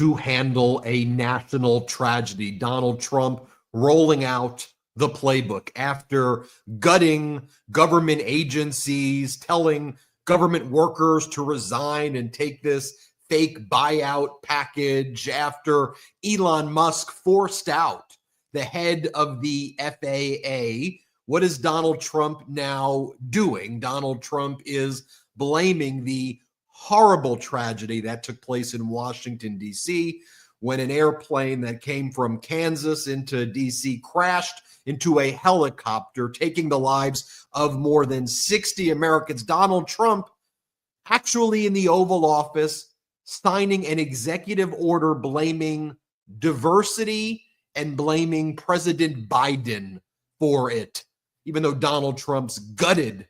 to handle a national tragedy. Donald Trump rolling out the playbook after gutting government agencies, telling government workers to resign and take this fake buyout package, after Elon Musk forced out the head of the FAA. What is Donald Trump now doing? Donald Trump is blaming the horrible tragedy that took place in Washington, D.C., when an airplane that came from Kansas into D.C. crashed into a helicopter, taking the lives of more than 60 Americans. Donald Trump actually in the Oval Office signing an executive order blaming diversity and blaming President Biden for it, even though Donald Trump's gutted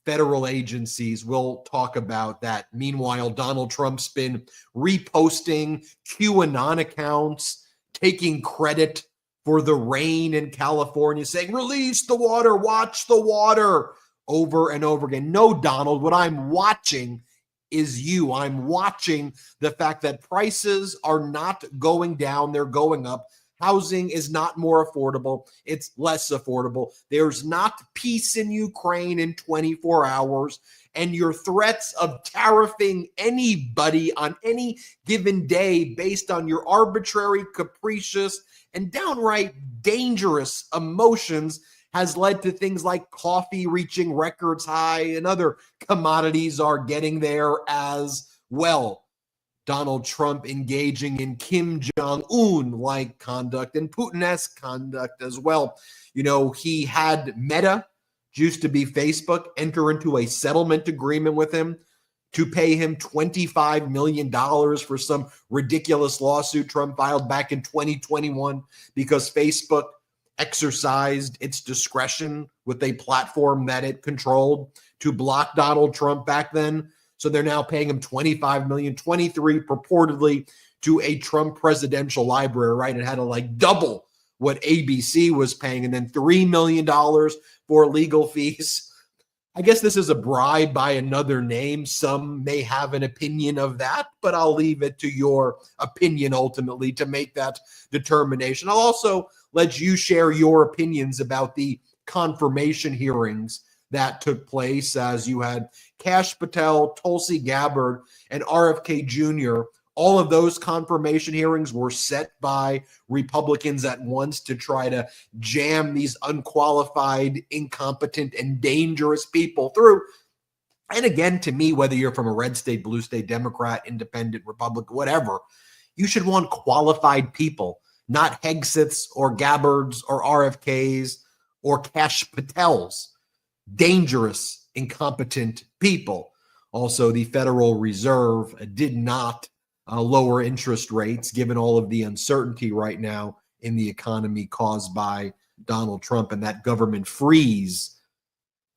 federal agencies. We'll talk about that. Meanwhile, Donald Trump's been reposting QAnon accounts, taking credit for the rain in California, saying, release the water, watch the water, over and over again. No, Donald, what I'm watching is you. I'm watching the fact that prices are not going down, they're going up. Housing is not more affordable, it's less affordable. There's not peace in Ukraine in 24 hours. And your threats of tariffing anybody on any given day based on your arbitrary, capricious, and downright dangerous emotions has led to things like coffee reaching records high, and other commodities are getting there as well. Donald Trump engaging in Kim Jong-un-like conduct and Putin-esque conduct as well. You know, he had Meta, used to be Facebook, enter into a settlement agreement with him to pay him $25 million for some ridiculous lawsuit Trump filed back in 2021 because Facebook exercised its discretion with a platform that it controlled to block Donald Trump back then. So they're now paying him $25 million, 23 purportedly to a Trump presidential library, right? It had to like double what ABC was paying, and then $3 million for legal fees. I guess this is a bribe by another name. Some may have an opinion of that, but I'll leave it to your opinion ultimately to make that determination. I'll also let you share your opinions about the confirmation hearings that took place, as you had Kash Patel, Tulsi Gabbard, and RFK Jr. All of those confirmation hearings were set by Republicans at once to try to jam these unqualified, incompetent, and dangerous people through. And again, to me, whether you're from a red state, blue state, Democrat, independent, Republican, whatever, you should want qualified people, not Hegseths or Gabbards or RFKs or Kash Patels. Dangerous, incompetent people. Also, the Federal Reserve did not lower interest rates, given all of the uncertainty right now in the economy caused by Donald Trump and that government freeze,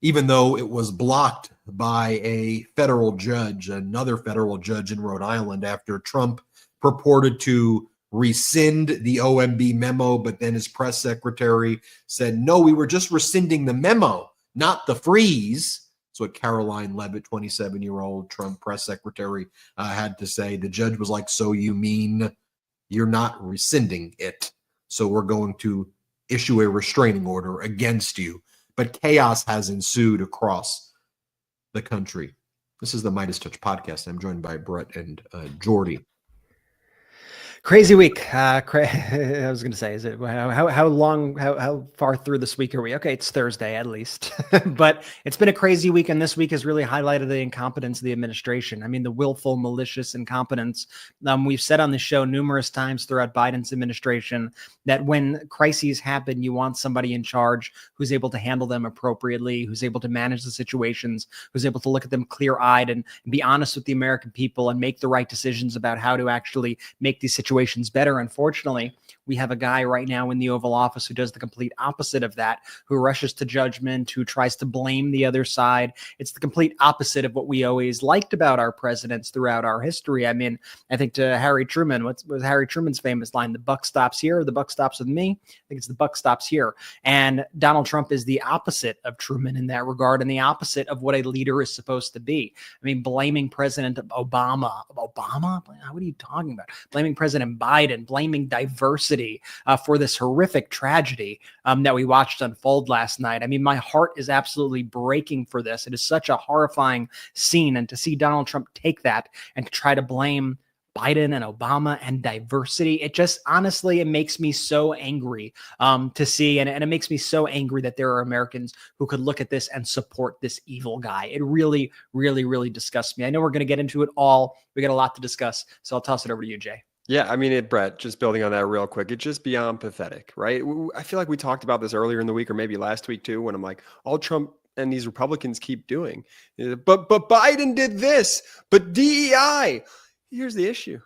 even though it was blocked by a federal judge, another federal judge in Rhode Island, after Trump purported to rescind the OMB memo, but then his press secretary said, no, we were just rescinding the memo, not the freeze. That's what Caroline Levitt, 27-year-old Trump press secretary, had to say. The judge was like, so you mean you're not rescinding it? So we're going to issue a restraining order against you. But chaos has ensued across the country. This is the MeidasTouch podcast. I'm joined by Brett and Jordy. Crazy week. I was going to say, is it how far through this week are we? Okay, it's Thursday at least, but it's been a crazy week, and this week has really highlighted the incompetence of the administration. I mean, the willful, malicious incompetence. We've said on the show numerous times throughout Biden's administration that when crises happen, you want somebody in charge who's able to handle them appropriately, who's able to manage the situations, who's able to look at them clear-eyed and be honest with the American people and make the right decisions about how to actually make these situations situations better. Unfortunately, we have a guy right now in the Oval Office who does the complete opposite of that, who rushes to judgment, who tries to blame the other side. It's the complete opposite of what we always liked about our presidents throughout our history. I mean, I think to Harry Truman, what was Harry Truman's famous line? The buck stops here, the buck stops with me. I think it's the buck stops here. And Donald Trump is the opposite of Truman in that regard, and the opposite of what a leader is supposed to be. I mean, blaming President Obama, what are you talking about? Blaming President Biden, blaming diversity for this horrific tragedy that we watched unfold last night. I mean, my heart is absolutely breaking for this. It is such a horrifying scene. And to see Donald Trump take that and to try to blame Biden and Obama and diversity, it just honestly, it makes me so angry to see. And it makes me so angry that there are Americans who could look at this and support this evil guy. It really, really, really disgusts me. I know we're going to get into it all. We got a lot to discuss. So I'll toss it over to you, Jay. Yeah, I mean, Brett, just building on that real quick, it's just beyond pathetic, right? I feel like we talked about this earlier in the week or maybe last week too, when I'm like, all Trump and these Republicans keep doing, but Biden did this, but DEI. Here's the issue.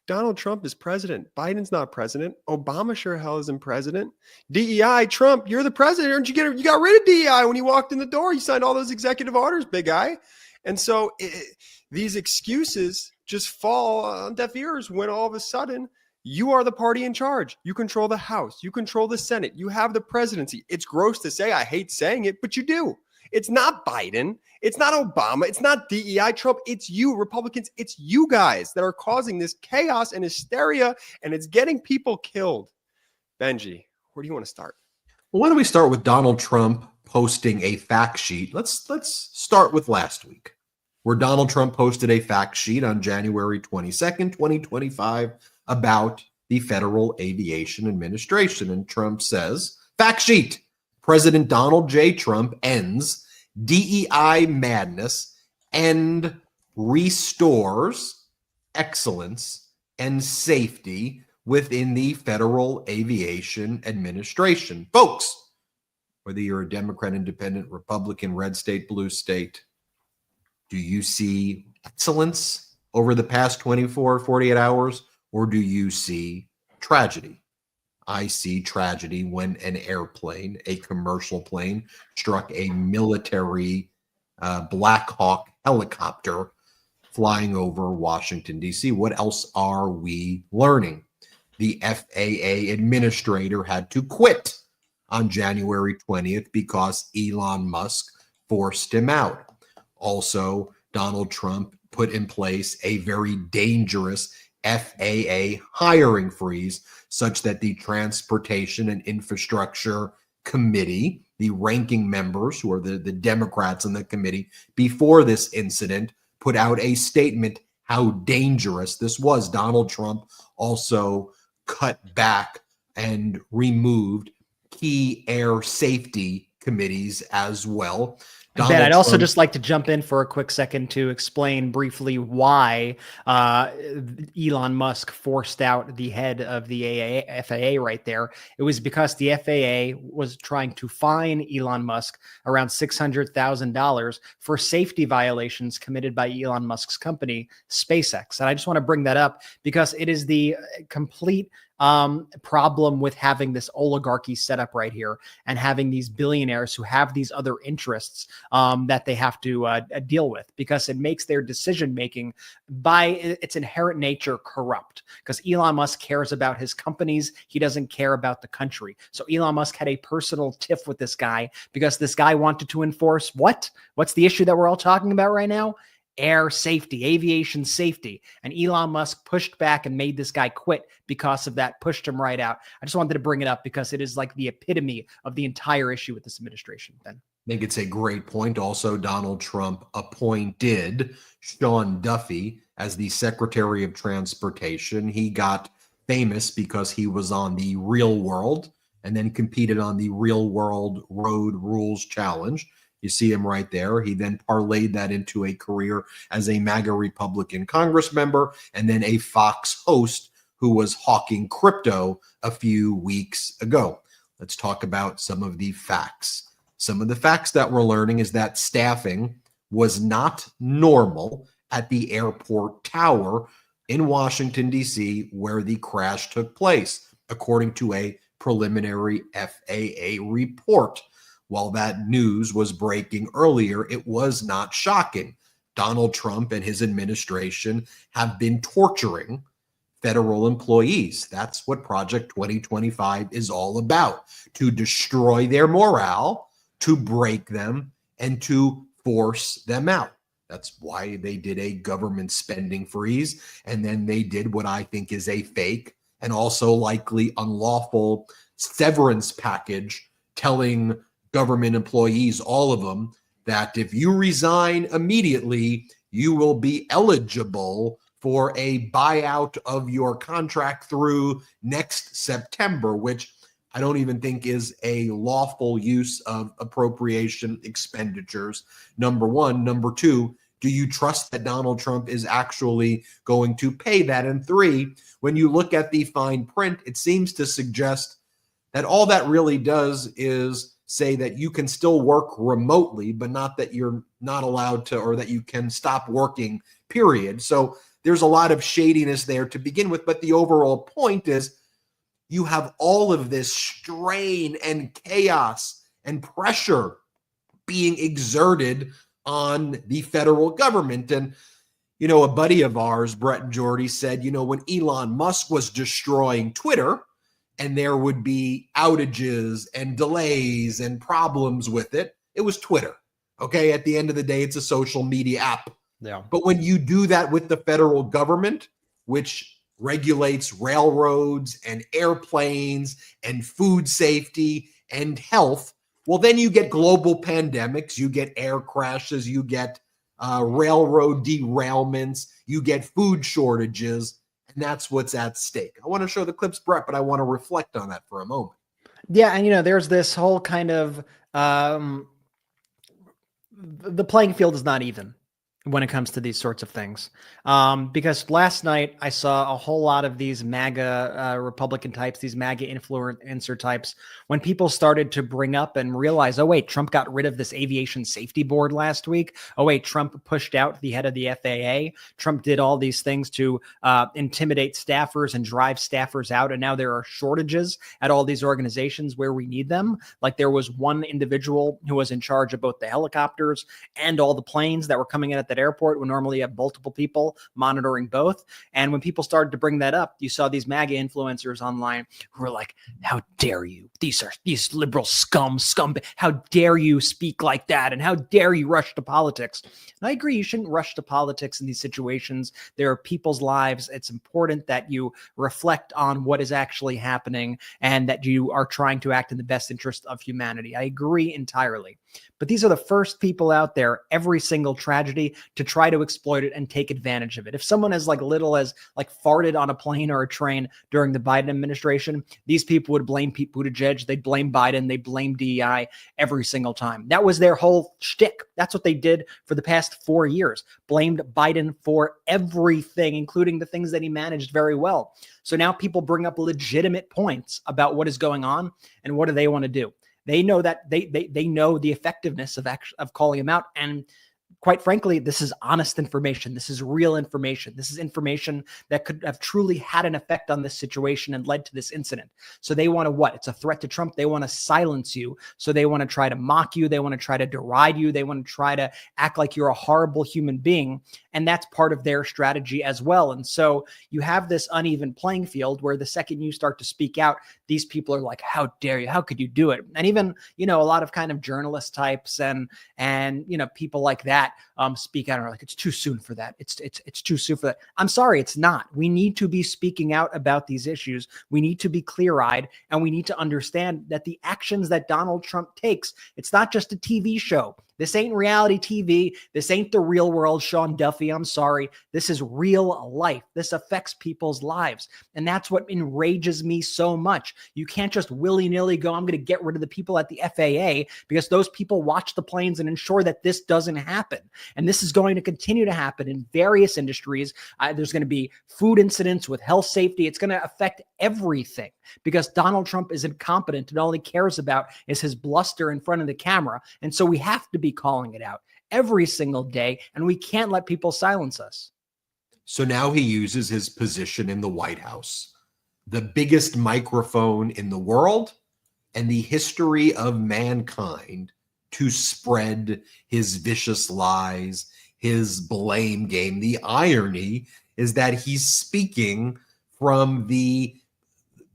Donald Trump is president. Biden's not president. Obama sure hell isn't president. DEI, Trump, you're the president. Aren't you you got rid of DEI when you walked in the door. You signed all those executive orders, big guy. And so these excuses just fall on deaf ears when all of a sudden you are the party in charge. You control the House. You control the Senate. You have the presidency. It's gross to say. I hate saying it, but you do. It's not Biden. It's not Obama. It's not DEI, Trump. It's you, Republicans. It's you guys that are causing this chaos and hysteria, and it's getting people killed. Benji, where do you want to start? Well, why don't we start with Donald Trump posting a fact sheet? Let's start with last week, where Donald Trump posted a fact sheet on January 22nd, 2025, about the Federal Aviation Administration. And Trump says, fact sheet, President Donald J. Trump ends DEI madness and restores excellence and safety within the Federal Aviation Administration. Folks, whether you're a Democrat, Independent, Republican, red state, blue state, do you see excellence over the past 24, 48 hours, or do you see tragedy? I see tragedy when an airplane, a commercial plane, struck a military Black Hawk helicopter flying over Washington, D.C. What else are we learning? The FAA administrator had to quit on January 20th because Elon Musk forced him out. Also, Donald Trump put in place a very dangerous FAA hiring freeze, such that the Transportation and Infrastructure Committee, the ranking members who are the Democrats in the committee, before this incident, put out a statement how dangerous this was. Donald Trump also cut back and removed key air safety committees as well. Ben, I'd also just like to jump in for a quick second to explain briefly why Elon Musk forced out the head of the FAA right there. It was because the FAA was trying to fine Elon Musk around $600,000 for safety violations committed by Elon Musk's company, SpaceX. And I just want to bring that up because it is the complete problem with having this oligarchy set up right here and having these billionaires who have these other interests that they have to deal with, because it makes their decision making by its inherent nature corrupt, because Elon Musk cares about his companies. He doesn't care about the country. So Elon Musk had a personal tiff with this guy because this guy wanted to enforce what's the issue that we're all talking about right now? Air safety, aviation safety. And Elon Musk pushed back and made this guy quit because of that, pushed him right out. I just wanted to bring it up because it is like the epitome of the entire issue with this administration, Ben. I think it's a great point. Also, Donald Trump appointed Sean Duffy as the Secretary of Transportation. He got famous because he was on the Real World and then competed on the Real World Road Rules Challenge. You see him right there. He then parlayed that into a career as a MAGA Republican Congress member and then a Fox host who was hawking crypto a few weeks ago. Let's talk about some of the facts. Some of the facts that we're learning is that staffing was not normal at the airport tower in Washington, D.C., where the crash took place, according to a preliminary FAA report. While that news was breaking earlier, it was not shocking. Donald Trump and his administration have been torturing federal employees. That's what Project 2025 is all about, to destroy their morale, to break them, and to force them out. That's why they did a government spending freeze. And then they did what I think is a fake and also likely unlawful severance package, telling government employees, all of them, that if you resign immediately, you will be eligible for a buyout of your contract through next September, which I don't even think is a lawful use of appropriation expenditures. Number one. Number two, do you trust that Donald Trump is actually going to pay that? And three, when you look at the fine print, it seems to suggest that all that really does is say that you can still work remotely, but not that you're not allowed to, or that you can stop working, period. So there's a lot of shadiness there to begin with. But the overall point is you have all of this strain and chaos and pressure being exerted on the federal government. And, you know, a buddy of ours, Brett and Jordy, said, you know, when Elon Musk was destroying Twitter and there would be outages and delays and problems with it, it was Twitter. Okay. At the end of the day, it's a social media app. Yeah. But when you do that with the federal government, which regulates railroads and airplanes and food safety and health, well, then you get global pandemics, you get air crashes, you get railroad derailments, you get food shortages, and that's what's at stake. I want to show the clips, Brett, but I want to reflect on that for a moment. Yeah, and you know, there's this whole kind of the playing field is not even when it comes to these sorts of things. Because last night I saw a whole lot of these MAGA Republican types, these MAGA influencer types, when people started to bring up and realize, oh, wait, Trump got rid of this aviation safety board last week. Oh, wait, Trump pushed out the head of the FAA. Trump did all these things to intimidate staffers and drive staffers out. And now there are shortages at all these organizations where we need them. Like there was one individual who was in charge of both the helicopters and all the planes that were coming in at that airport, when normally you have multiple people monitoring both. And when people started to bring that up, you saw these MAGA influencers online who were like, how dare you? These liberal scum. How dare you speak like that? And how dare you rush to politics? And I agree, you shouldn't rush to politics in these situations. There are people's lives. It's important that you reflect on what is actually happening and that you are trying to act in the best interest of humanity. I agree entirely. But these are the first people out there, every single tragedy, to try to exploit it and take advantage of it. If someone as little as farted on a plane or a train during the Biden administration, these people would blame Pete Buttigieg. They'd blame Biden. They blame DEI every single time. That was their whole shtick. That's what they did for the past 4 years. Blamed Biden for everything, including the things that he managed very well. So now people bring up legitimate points about what is going on and what do they want to do. They know that they know the effectiveness of calling him out. And quite frankly, this is honest information. This is real information. This is information that could have truly had an effect on this situation and led to this incident. So they want to what? It's a threat to Trump. They want to silence you. So they want to try to mock you. They want to try to deride you. They want to try to act like you're a horrible human being. And that's part of their strategy as well. And so you have this uneven playing field where the second you start to speak out, these people are like, how dare you? How could you do it? And even, a lot of kind of journalist types and people like that speak out and are like, it's too soon for that. It's too soon for that. I'm sorry, it's not. We need to be speaking out about these issues. We need to be clear-eyed, and we need to understand that the actions that Donald Trump takes, it's not just a TV show. This ain't reality TV. This ain't the real world, Sean Duffy. I'm sorry. This is real life. This affects people's lives. And that's what enrages me so much. You can't just willy-nilly go, I'm going to get rid of the people at the FAA, because those people watch the planes and ensure that this doesn't happen. And this is going to continue to happen in various industries. There's going to be food incidents with health safety. It's going to affect everything because Donald Trump is incompetent and all he cares about is his bluster in front of the camera. And so we have to be calling it out every single day, and we can't let people silence us. So now he uses his position in the White House, the biggest microphone in the world and the history of mankind, to spread his vicious lies, his blame game. The irony is that he's speaking from the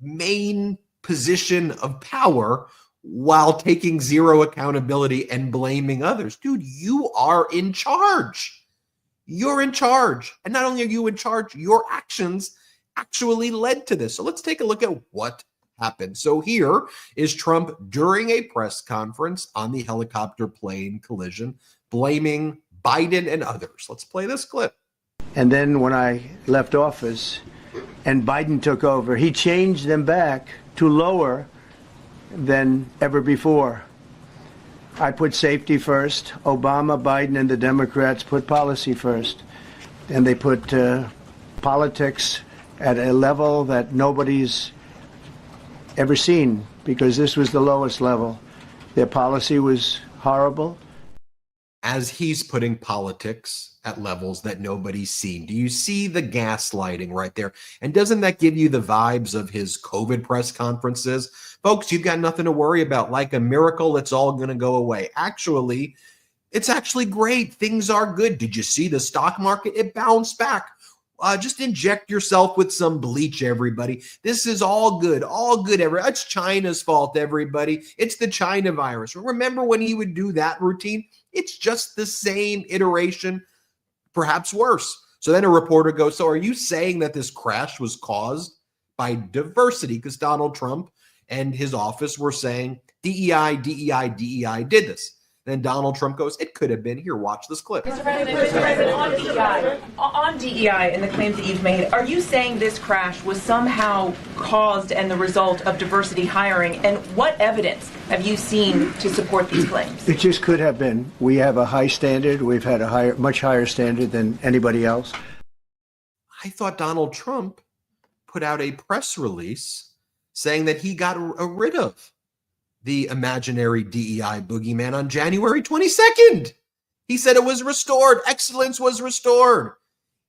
main position of power while taking zero accountability and blaming others. Dude, you are in charge. You're in charge. And not only are you in charge, your actions actually led to this. So let's take a look at what happened. So here is Trump during a press conference on the helicopter plane collision, blaming Biden and others. Let's play this clip. And then when I left office and Biden took over, he changed them back to lower than ever before. I put safety first. Obama, Biden, and the Democrats put policy first. And they put politics at a level that nobody's ever seen, because this was the lowest level. Their policy was horrible. As he's putting politics at levels that nobody's seen. Do you see the gaslighting right there? And doesn't that give you the vibes of his COVID press conferences? Folks, you've got nothing to worry about. Like a miracle, it's all going to go away. Actually, it's actually great. Things are good. Did you see the stock market? It bounced back. Just inject yourself with some bleach, everybody. This is all good. All good. It's China's fault, everybody. It's the China virus. Remember when he would do that routine? It's just the same iteration, perhaps worse. So then a reporter goes, so are you saying that this crash was caused by diversity? Because Donald Trump and his office were saying DEI, DEI, DEI did this. Then Donald Trump goes, it could have been. Here, watch this clip. Mr. President, on DEI and the claims that you've made, are you saying this crash was somehow caused and the result of diversity hiring? And what evidence have you seen to support these claims? It just could have been. We have a high standard. We've had a much higher standard than anybody else. I thought Donald Trump put out a press release saying that he got rid of the imaginary DEI boogeyman on January 22nd. He said it was restored. Excellence was restored.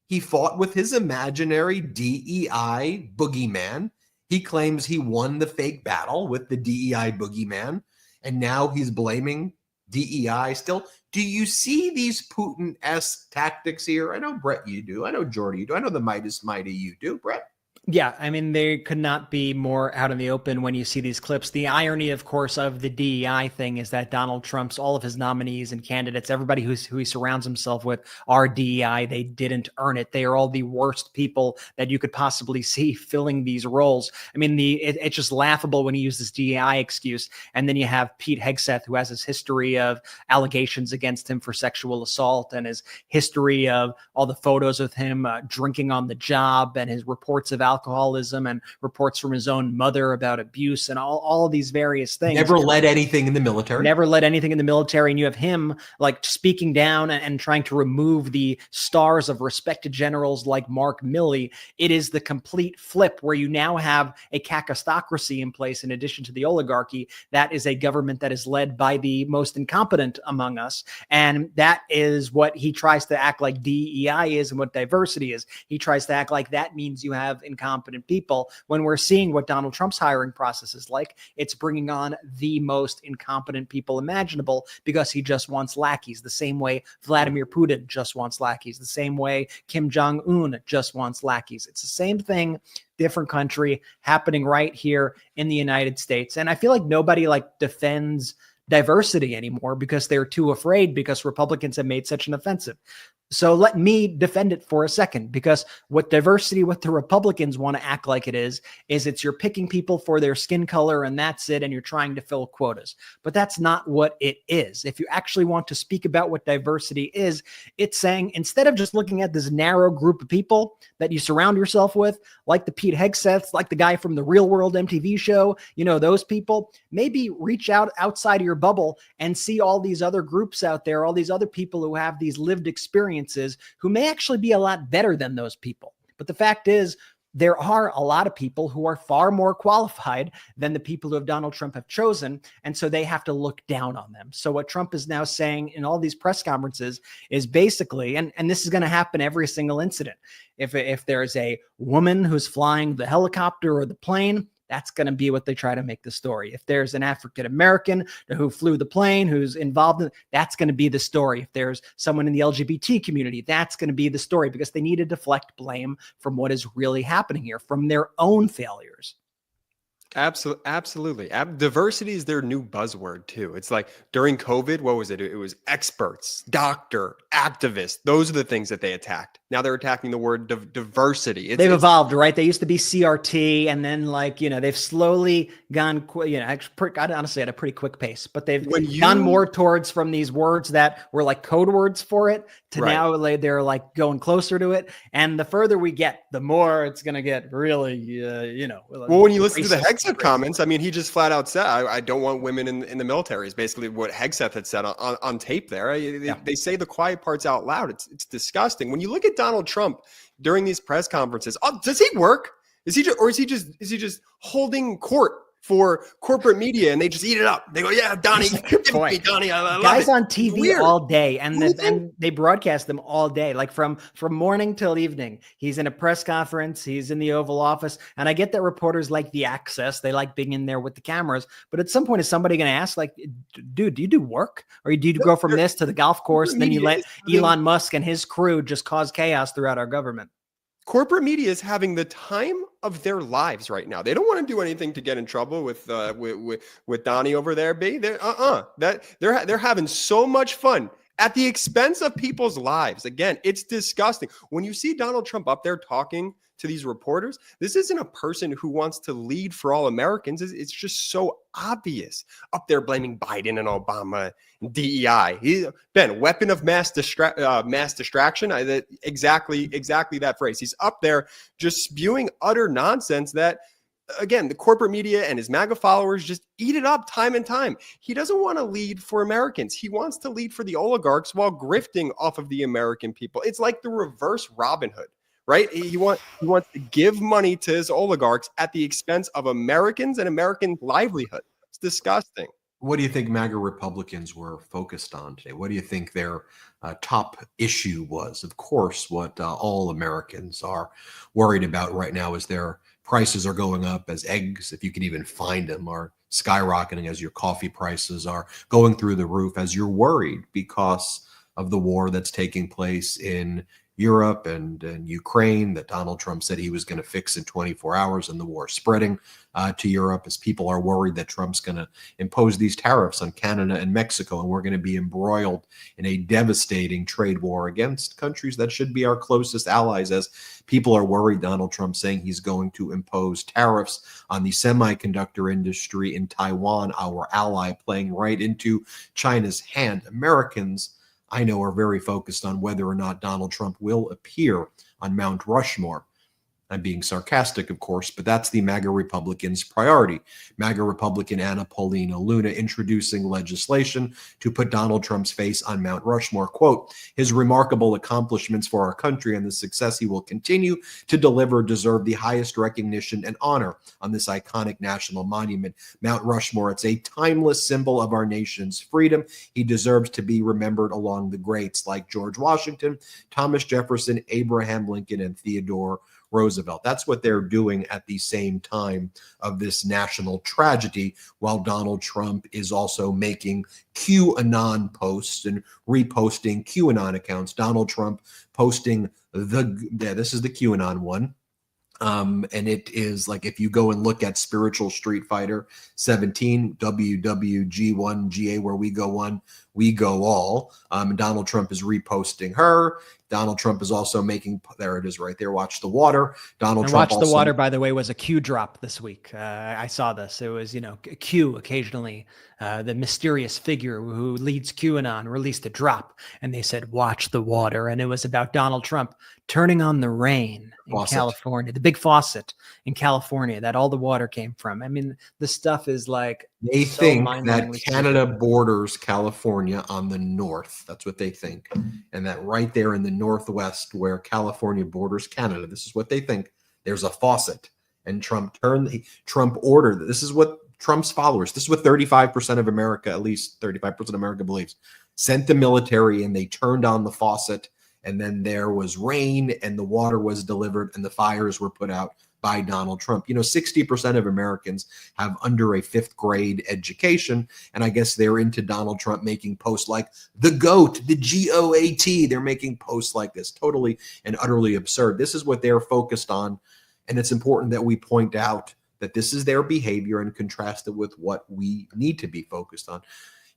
He fought with his imaginary DEI boogeyman. He claims he won the fake battle with the DEI boogeyman, and now he's blaming DEI still. Do you see these Putin-esque tactics here? I know, Brett, you do. I know, Jordy, you do. I know the Midas Mighty, you do, Brett. Yeah, I mean, they could not be more out in the open when you see these clips. The irony, of course, of the DEI thing is that Donald Trump's, all of his nominees and candidates, everybody who he surrounds himself with are DEI. They didn't earn it. They are all the worst people that you could possibly see filling these roles. I mean, it's just laughable when you use this DEI excuse. And then you have Pete Hegseth, who has his history of allegations against him for sexual assault and his history of all the photos of him drinking on the job and his reports of alcoholism and reports from his own mother about abuse and all these various things. Never led anything in the military. Never led anything in the military. And you have him like speaking down and trying to remove the stars of respected generals like Mark Milley. It is the complete flip where you now have a Kakistocracy in place in addition to the oligarchy. That is a government that is led by the most incompetent among us. And that is what he tries to act like DEI is and what diversity is. He tries to act like that means you have incompetent people, when we're seeing what Donald Trump's hiring process is like. It's bringing on the most incompetent people imaginable because he just wants lackeys, the same way Vladimir Putin just wants lackeys, the same way Kim Jong-un just wants lackeys. It's the same thing, different country, happening right here in the United States. And I feel like nobody defends diversity anymore because they're too afraid, because Republicans have made such an offensive. So let me defend it for a second, because what diversity, what the Republicans want to act like it is it's you're picking people for their skin color and that's it, and you're trying to fill quotas. But that's not what it is. If you actually want to speak about what diversity is, it's saying instead of just looking at this narrow group of people that you surround yourself with, like the Pete Hegseths, like the guy from the Real World MTV show, those people, maybe reach out outside of your bubble and see all these other groups out there, all these other people who have these lived experiences who may actually be a lot better than those people. But the fact is, there are a lot of people who are far more qualified than the people who have Donald Trump have chosen. And so they have to look down on them. So what Trump is now saying in all these press conferences is basically, and this is going to happen every single incident. If there's a woman who's flying the helicopter or the plane, that's going to be what they try to make the story. If there's an African-American who flew the plane, who's involved in, that's going to be the story. If there's someone in the LGBT community, that's going to be the story, because they need to deflect blame from what is really happening here, from their own failures. Absolutely. Diversity is their new buzzword too. It's like during COVID, what was it? It was experts, doctor, activist. Those are the things that they attacked. Now they're attacking the word diversity. They've evolved, right? They used to be CRT, and then they've slowly gone, honestly at a pretty quick pace, but they've gone more towards from these words that were like code words for it to now they're like going closer to it. And the further we get, the more it's going to get really, Well, when you listen to the Hegseth comments, I mean, he just flat out said, I don't want women in the military is basically what Hegseth had said on tape there. They say the quiet parts out loud. It's disgusting. When you look at Donald Trump during these press conferences, does he work? Is he just holding court for corporate media and they just eat it up? They go, yeah, Donnie, give me Donnie. I love Guys it. on TV all day, and they broadcast them all day, like from morning till evening. He's in a press conference, he's in the Oval Office, and I get that reporters like the access, they like being in there with the cameras. But at some point, is somebody going to ask, like, dude, do you do work, or do you go from this to the golf course, and then you let Elon Musk and his crew just cause chaos throughout our government? Corporate media is having the time of their lives right now. They don't want to do anything to get in trouble with Donnie over there. They're having so much fun at the expense of people's lives. Again, it's disgusting. When you see Donald Trump up there talking to these reporters, this isn't a person who wants to lead for all Americans. It's just so obvious. Up there blaming Biden and Obama and DEI. He's been weapon of mass distraction. Exactly that phrase. He's up there just spewing utter nonsense that, again, the corporate media and his MAGA followers just eat it up time and time. He doesn't want to lead for Americans. He wants to lead for the oligarchs while grifting off of the American people. It's like the reverse Robin Hood, right? He wants to give money to his oligarchs at the expense of Americans and American livelihood. It's disgusting. What do you think MAGA Republicans were focused on today? What do you think their top issue was? Of course, what all Americans are worried about right now is their prices are going up, as eggs, if you can even find them, are skyrocketing, as your coffee prices are going through the roof, as you're worried because of the war that's taking place in Europe and Ukraine that Donald Trump said he was going to fix in 24 hours, and the war spreading to Europe as people are worried that Trump's going to impose these tariffs on Canada and Mexico, and we're going to be embroiled in a devastating trade war against countries that should be our closest allies, as people are worried Donald Trump saying he's going to impose tariffs on the semiconductor industry in Taiwan, our ally, playing right into China's hand. Americans, I know, are very focused on whether or not Donald Trump will appear on Mount Rushmore. I'm being sarcastic, of course, but that's the MAGA Republicans' priority. MAGA Republican Anna Paulina Luna introducing legislation to put Donald Trump's face on Mount Rushmore. Quote, his remarkable accomplishments for our country and the success he will continue to deliver deserve the highest recognition and honor on this iconic national monument. Mount Rushmore, it's a timeless symbol of our nation's freedom. He deserves to be remembered along the greats like George Washington, Thomas Jefferson, Abraham Lincoln, and Theodore Roosevelt. That's what they're doing at the same time of this national tragedy, while Donald Trump is also making QAnon posts and reposting QAnon accounts. Donald Trump posting this is the QAnon one. And it is like, if you go and look at Spiritual Street Fighter 17, WWG1GA, where we go one, we go all. Donald Trump is reposting her. Donald Trump is also making, there it is right there, Watch the Water. Donald Trump Watch the Water, by the way, was a Q drop this week. I saw this. It was, Q occasionally, the mysterious figure who leads QAnon released a drop, and they said, watch the water. And it was about Donald Trump turning on the rain in California, the big faucet in California that all the water came from. I mean, the stuff is like, they think that Canada borders California on the north. That's what they think. And that right there in the northwest where California borders Canada, this is what they think. there's a faucet. And Trump ordered, this is what Trump's followers, this is what 35% of America, at least 35% of America believes, sent the military and they turned on the faucet, and then there was rain and the water was delivered and the fires were put out by Donald Trump. 60% of Americans have under a 5th grade education, and I guess they're into Donald Trump making posts like the GOAT, the GOAT. They're making posts like this, totally and utterly absurd. This is what they're focused on, and it's important that we point out that this is their behavior and contrast it with what we need to be focused on.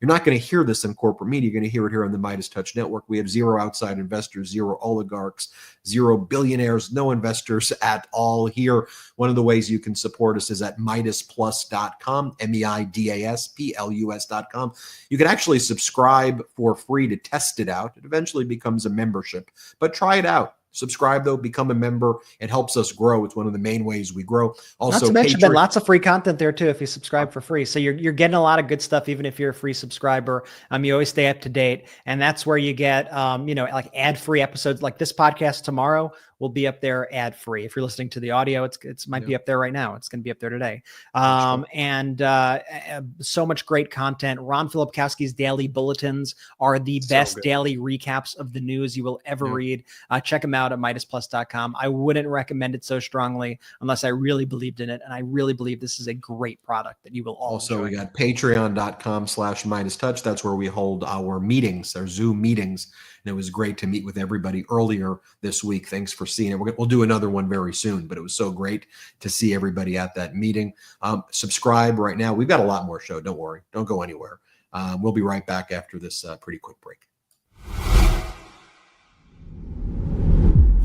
You're not going to hear this in corporate media. You're going to hear it here on the MeidasTouch network. We have 0 outside investors, 0 oligarchs, 0 billionaires, no investors at all here. One of the ways you can support us is at MeidasPlus.com, MeidasPlus.com. You can actually subscribe for free to test it out. It eventually becomes a membership, but try it out. Subscribe, though, become a member. It helps us grow. It's one of the main ways we grow. Also, not to mention, been lots of free content there too if you subscribe for free. So you're getting a lot of good stuff, even if you're a free subscriber. You always stay up to date, and that's where you get like ad-free episodes. Like this podcast tomorrow will be up there ad-free. If you're listening to the audio, it's might be up there right now. It's going to be up there today. So much great content. Ron Filipkowski's daily bulletins are the best daily recaps of the news you will ever read. Check them out at MeidasPlus.com. I wouldn't recommend it so strongly unless I really believed in it, and I really believe this is a great product that you will all enjoy. We got patreon.com/MeidasTouch. That's where we hold our meetings, our Zoom meetings. And it was great to meet with everybody earlier this week. Thanks for seeing it. We'll do another one very soon, but it was so great to see everybody at that meeting. Subscribe right now. We've got a lot more show. Don't worry. Don't go anywhere. We'll be right back after this pretty quick break.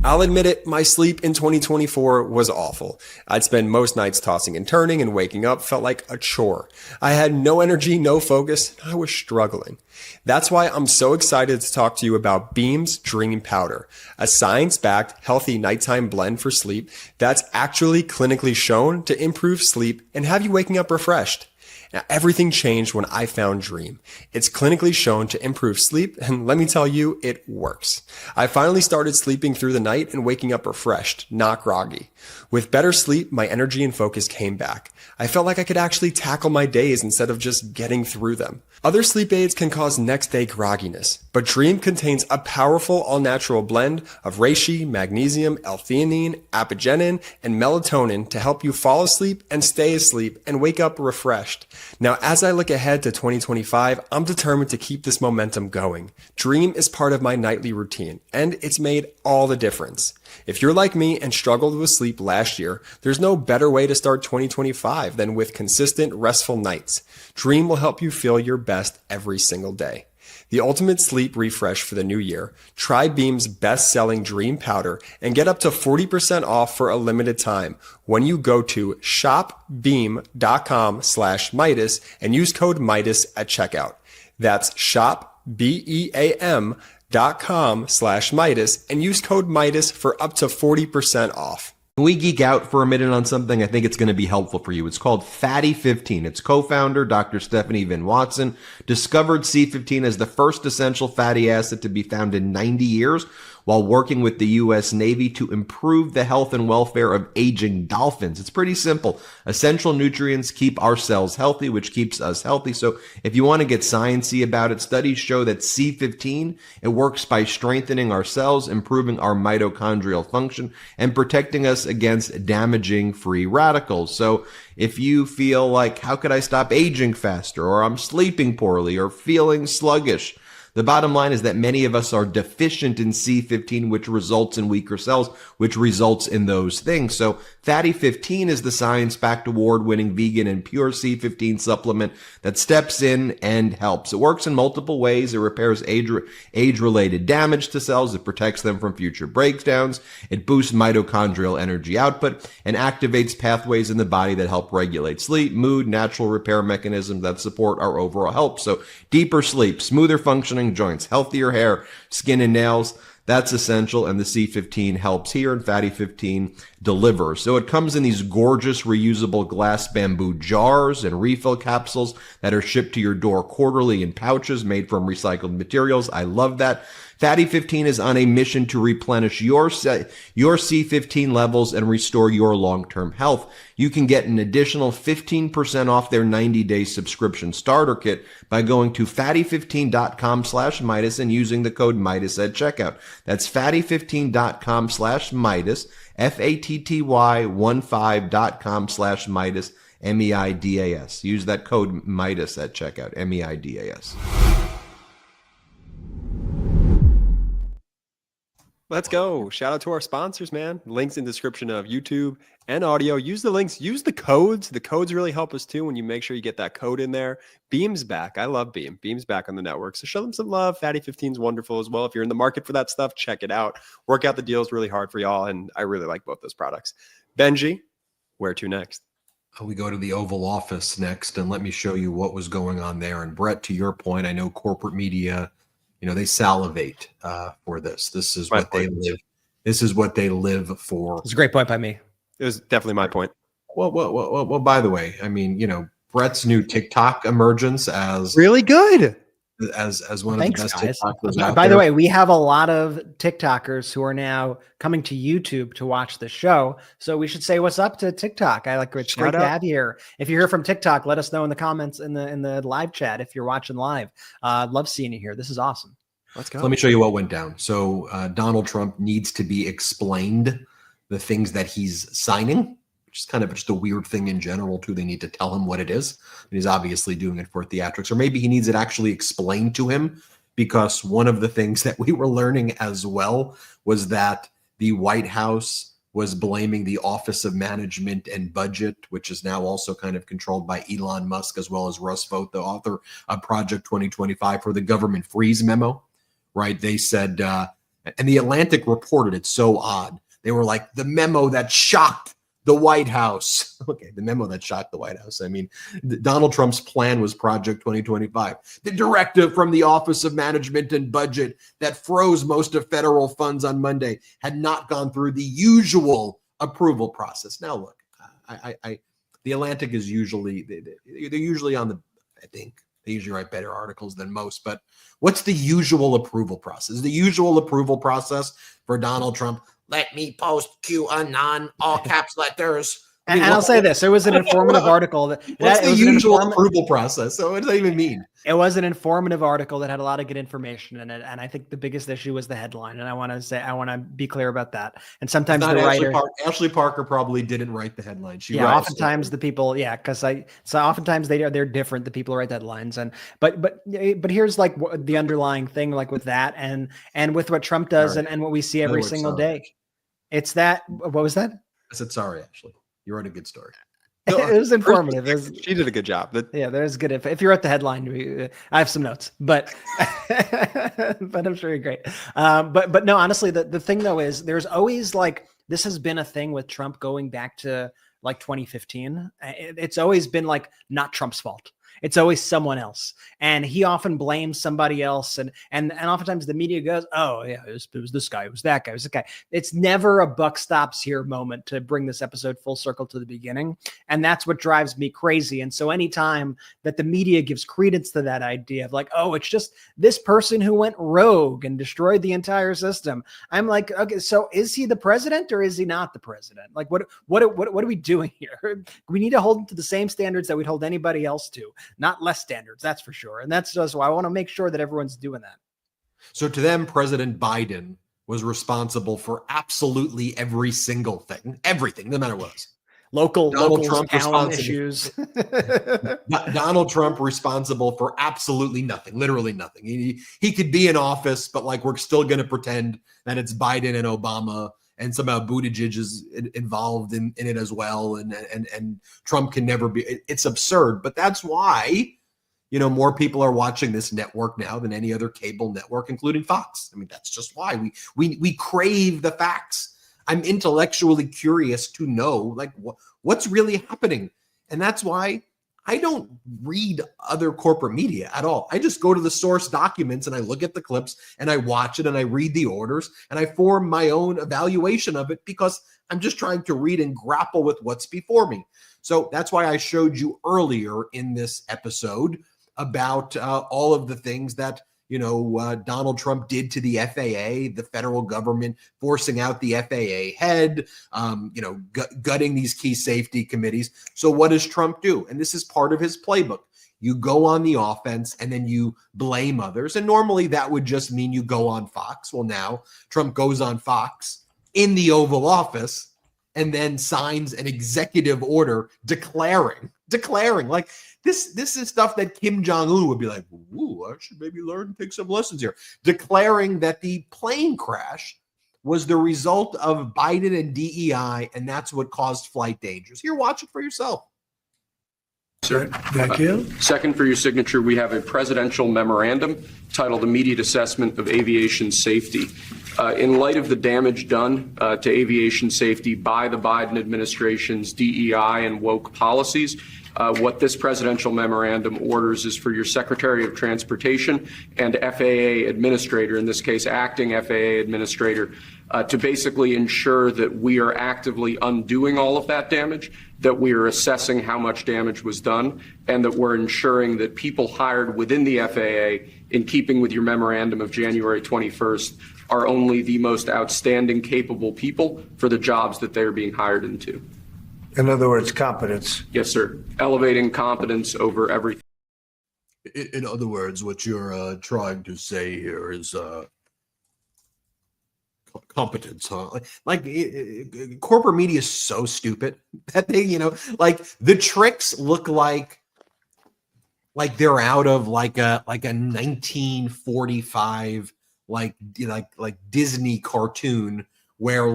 I'll admit it, my sleep in 2024 was awful. I'd spend most nights tossing and turning, and waking up felt like a chore. I had no energy, no focus. I was struggling. That's why I'm so excited to talk to you about Beam's Dream Powder, a science-backed, healthy nighttime blend for sleep that's actually clinically shown to improve sleep and have you waking up refreshed. Now, everything changed when I found Dream. It's clinically shown to improve sleep, and let me tell you, it works. I finally started sleeping through the night and waking up refreshed, not groggy. With better sleep, my energy and focus came back. I felt like I could actually tackle my days instead of just getting through them. Other sleep aids can cause next-day grogginess, but Dream contains a powerful all-natural blend of reishi, magnesium, L-theanine, apigenin, and melatonin to help you fall asleep and stay asleep and wake up refreshed. Now, as I look ahead to 2025, I'm determined to keep this momentum going. Dream is part of my nightly routine, and it's made all the difference. If you're like me and struggled with sleep last year, there's no better way to start 2025 than with consistent, restful nights. Dream will help you feel your best every single day. The ultimate sleep refresh for the new year, try Beam's best-selling Dream Powder and get up to 40% off for a limited time when you go to shopbeam.com/Meidas and use code Meidas at checkout. That's shopbeam.com/Meidas and use code Meidas for up to 40% off. Can we geek out for a minute on something? I think it's going to be helpful for you. It's called Fatty 15. Its co-founder, Dr. Stephanie Vin Watson, discovered C15 as the first essential fatty acid to be found in 90 years while working with the U.S. Navy to improve the health and welfare of aging dolphins. It's pretty simple. Essential nutrients keep our cells healthy, which keeps us healthy. So if you want to get sciencey about it, studies show that C15, it works by strengthening our cells, improving our mitochondrial function, and protecting us against damaging free radicals. So if you feel like, how could I stop aging faster, or I'm sleeping poorly, or feeling sluggish, the bottom line is that many of us are deficient in C15, which results in weaker cells, which results in those things. So Fatty 15 is the science-backed award-winning vegan and pure C15 supplement that steps in and helps. It works in multiple ways. It repairs age-related damage to cells. It protects them from future breakdowns. It boosts mitochondrial energy output and activates pathways in the body that help regulate sleep, mood, natural repair mechanisms that support our overall health. So deeper sleep, smoother functioning joints, healthier hair, skin, and nails. That's essential, and the C15 helps here, and Fatty 15 delivers. So it comes in these gorgeous reusable glass bamboo jars and refill capsules that are shipped to your door quarterly in pouches made from recycled materials. I love that. Fatty 15 is on a mission to replenish your C15 levels and restore your long-term health. You can get an additional 15% off their 90-day subscription starter kit by going to fatty15.com/Meidas and using the code Meidas at checkout. That's fatty15.com/Meidas, fatty15.com/Meidas, MEIDAS. Use that code Meidas at checkout, MEIDAS. Let's go. Shout out to our sponsors, man. Links in description of YouTube and audio. Use the links. Use the codes. The codes really help us too when you make sure you get that code in there. Beam's back. I love Beam. Beam's back on the network. So show them some love. Fatty 15 is wonderful as well. If you're in the market for that stuff, check it out. Work out the deals really hard for y'all. And I really like both those products. Benji, where to next? We go to the Oval Office next, and let me show you what was going on there. And Brett, to your point, I know corporate media, they salivate for this. This is what they live. This is what they live for. It's a great point by me. It was definitely my point. Well, by the way, I mean, Brett's new TikTok emergence as really good. As one of the best TikTokers out By there. the way, we have a lot of TikTokers who are now coming to YouTube to watch the show. So we should say what's up to TikTok. It's great to have you here. If you're here from TikTok, let us know in the comments in the live chat if you're watching live. Love seeing you here. This is awesome. Let's go. So let me show you what went down. So Donald Trump needs to be explained the things that he's signing, which is kind of just a weird thing in general too. They need to tell him what it is. And he's obviously doing it for theatrics, or maybe he needs it actually explained to him, because one of the things that we were learning as well was that the White House was blaming the Office of Management and Budget, which is now also kind of controlled by Elon Musk, as well as Russ Vought, the author of Project 2025, for the government freeze memo, right? They said, and the Atlantic reported it so odd. They were like, the memo that shocked the White House. Okay, the memo that shocked the White House. I mean, Donald Trump's plan was Project 2025. The directive from the Office of Management and Budget that froze most of federal funds on Monday had not gone through the usual approval process. Now, look, the Atlantic is usually, they're usually on the, I think, they usually write better articles than most, but what's the usual approval process? The usual approval process for Donald Trump: let me post QAnon, all caps letters. And I'll say this: it was an informative article. What's the usual approval process? So what does that even mean? It was an informative article that had a lot of good information in it, and I think the biggest issue was the headline. And I want to be clear about that. And sometimes the writer, Ashley Parker, probably didn't write the headline. Oftentimes the people, because oftentimes they're different. The people who write the headlines, but here's like the underlying thing, like with that, and with what Trump does, and what we see every single day. It's that. What was that? I said sorry, Ashley. You wrote a good story. It was informative. She did a good job. There's good. If you wrote the headline, I have some notes, but but I'm sure you're great. But no, honestly, the thing though is there's always like, this has been a thing with Trump going back to like 2015. It's always been like not Trump's fault. It's always someone else. And he often blames somebody else. And oftentimes the media goes, oh yeah, it was this guy, it was that guy, it was that guy. It's never a buck stops here moment to bring this episode full circle to the beginning. And that's what drives me crazy. And so anytime that the media gives credence to that idea of like, oh, it's just this person who went rogue and destroyed the entire system, I'm like, okay, so is he the president or is he not the president? Like, what are we doing here? We need to hold him to the same standards that we'd hold anybody else to. Not less standards, that's for sure. And that's just why I want to make sure that everyone's doing that. So to them, President Biden was responsible for absolutely every single thing, everything, no matter what it was. Local town issues. Donald Trump responsible for absolutely nothing, literally nothing. He could be in office, but like we're still going to pretend that it's Biden and Obama, and somehow Buttigieg is involved in it as well. And Trump can never be, it's absurd, but that's why, more people are watching this network now than any other cable network, including Fox. I mean, that's just why we crave the facts. I'm intellectually curious to know like what's really happening. And that's why I don't read other corporate media at all. I just go to the source documents and I look at the clips and I watch it and I read the orders and I form my own evaluation of it because I'm just trying to read and grapple with what's before me. So that's why I showed you earlier in this episode about all of the things that, Donald Trump did to the FAA, the federal government forcing out the FAA head, gutting these key safety committees. So what does Trump do? And this is part of his playbook. You go on the offense and then you blame others. And normally that would just mean you go on Fox. Well, now Trump goes on Fox in the Oval Office and then signs an executive order declaring like this is stuff that Kim Jong-un would be like, ooh, I should maybe learn and take some lessons here. Declaring that the plane crash was the result of Biden and DEI, and that's what caused flight dangers. Here, watch it for yourself. Sir, thank you. Second, for your signature, we have a presidential memorandum titled Immediate Assessment of Aviation Safety. In light of the damage done to aviation safety by the Biden administration's DEI and woke policies, what this presidential memorandum orders is for your Secretary of Transportation and FAA administrator, in this case, acting FAA administrator, to basically ensure that we are actively undoing all of that damage, that we are assessing how much damage was done, and that we're ensuring that people hired within the FAA, in keeping with your memorandum of January 21st, are only the most outstanding, capable people for the jobs that they're being hired into. In other words, competence. Yes, sir. Elevating competence over everything. In other words, what you're trying to say here is competence, huh? Corporate media is so stupid that they, the tricks look like they're out of like a 1945 like Disney cartoon where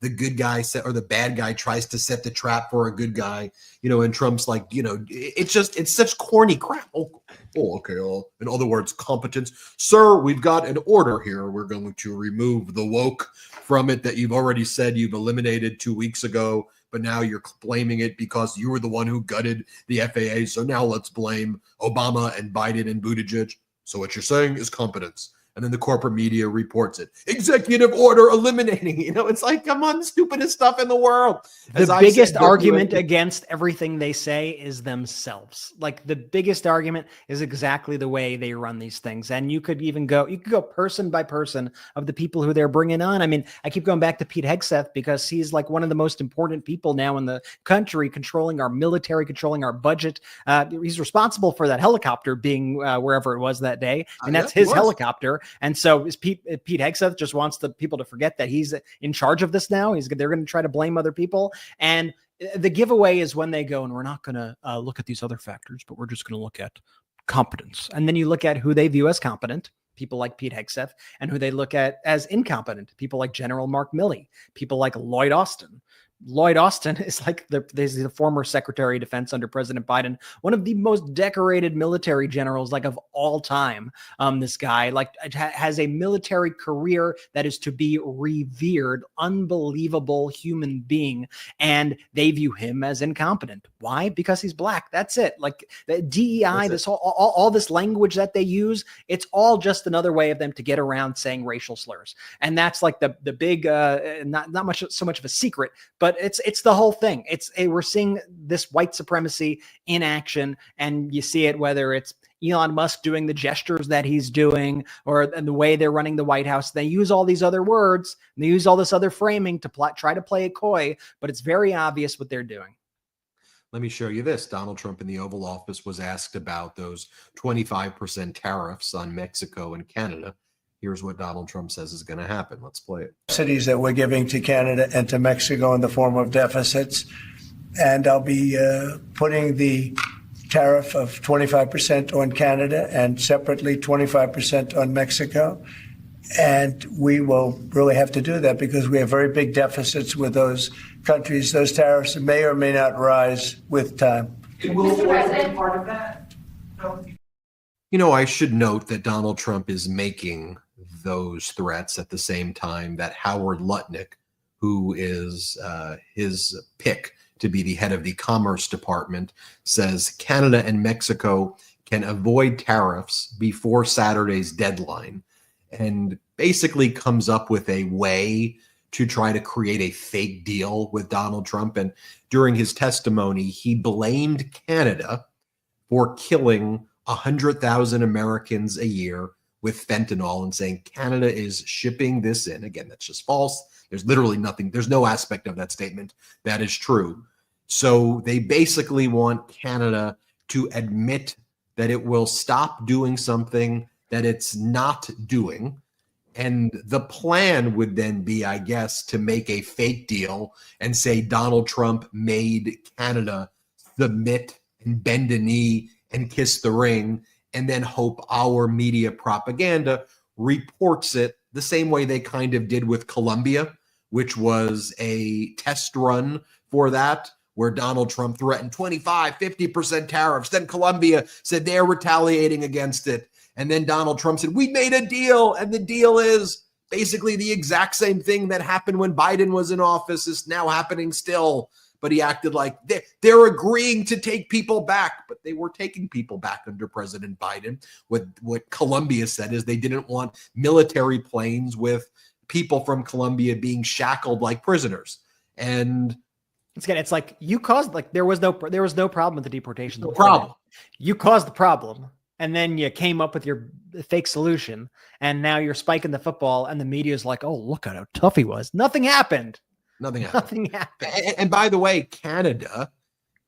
the good guy or the bad guy tries to set the trap for a good guy, and Trump's like, it's such corny crap. Okay. In other words, competence. Sir, we've got an order here. We're going to remove the woke from it that you've already said you've eliminated 2 weeks ago, but now you're blaming it because you were the one who gutted the FAA. So now let's blame Obama and Biden and Buttigieg. So what you're saying is competence. And then the corporate media reports it. Executive order eliminating. It's like, come on, the stupidest stuff in the world. The biggest argument against everything they say is themselves. Like the biggest argument is exactly the way they run these things. And you could go person by person of the people who they're bringing on. I mean, I keep going back to Pete Hegseth because he's like one of the most important people now in the country, controlling our military, controlling our budget. He's responsible for that helicopter being wherever it was that day. And that's his helicopter. And so Pete Hegseth just wants the people to forget that he's in charge of this now. They're going to try to blame other people. And the giveaway is when they go, and we're not going to look at these other factors, but we're just going to look at competence. And then you look at who they view as competent, people like Pete Hegseth, and who they look at as incompetent, people like General Mark Milley, people like Lloyd Austin. Lloyd Austin is like the former Secretary of Defense under President Biden, one of the most decorated military generals of all time. This guy has a military career that is to be revered, unbelievable human being, and they view him as incompetent. Why? Because he's black. That's it. Like the DEI, this all this language that they use, it's all just another way of them to get around saying racial slurs, and that's like the big not so much of a secret, but it's the whole thing. We're seeing this white supremacy in action, and you see it whether it's Elon Musk doing the gestures that he's doing, or the way they're running the White House. They use all these other words, and they use all this other framing to try to play it coy, but it's very obvious what they're doing. Let me show you this. Donald Trump in the Oval Office was asked about those 25% tariffs on Mexico and Canada. Here's what Donald Trump says is going to happen. Let's play it. Subsidies that we're giving to Canada and to Mexico in the form of deficits. And I'll be putting the tariff of 25% on Canada and separately 25% on Mexico. And we will really have to do that because we have very big deficits with those countries. Those tariffs may or may not rise with time. Will the president part of that? No. I should note that Donald Trump is making those threats at the same time that Howard Lutnick, who is his pick to be the head of the Commerce Department, says Canada and Mexico can avoid tariffs before Saturday's deadline, and basically comes up with a way to try to create a fake deal with Donald Trump. And during his testimony, he blamed Canada for killing 100,000 Americans a year with fentanyl and saying Canada is shipping this in. Again, that's just false. There's literally nothing. There's no aspect of that statement that is true. So they basically want Canada to admit that it will stop doing something that it's not doing. And the plan would then be, I guess, to make a fake deal and say Donald Trump made Canada submit and bend a knee and kiss the ring, and then hope our media propaganda reports it the same way they kind of did with Colombia, which was a test run for that, where Donald Trump threatened 25, 50% tariffs. Then Colombia said they're retaliating against it. And then Donald Trump said, we made a deal. And the deal is basically the exact same thing that happened when Biden was in office is now happening still. But he acted like they're agreeing to take people back. But they were taking people back under President Biden. What Colombia said is they didn't want military planes with people from Colombia being shackled like prisoners. And it's like you caused, like there was no problem with the deportation. No problem. You caused the problem, and then you came up with your fake solution, and now you're spiking the football, and the media's like, "Oh, look at how tough he was." Nothing happened. Nothing happened. Nothing happened. And by the way, Canada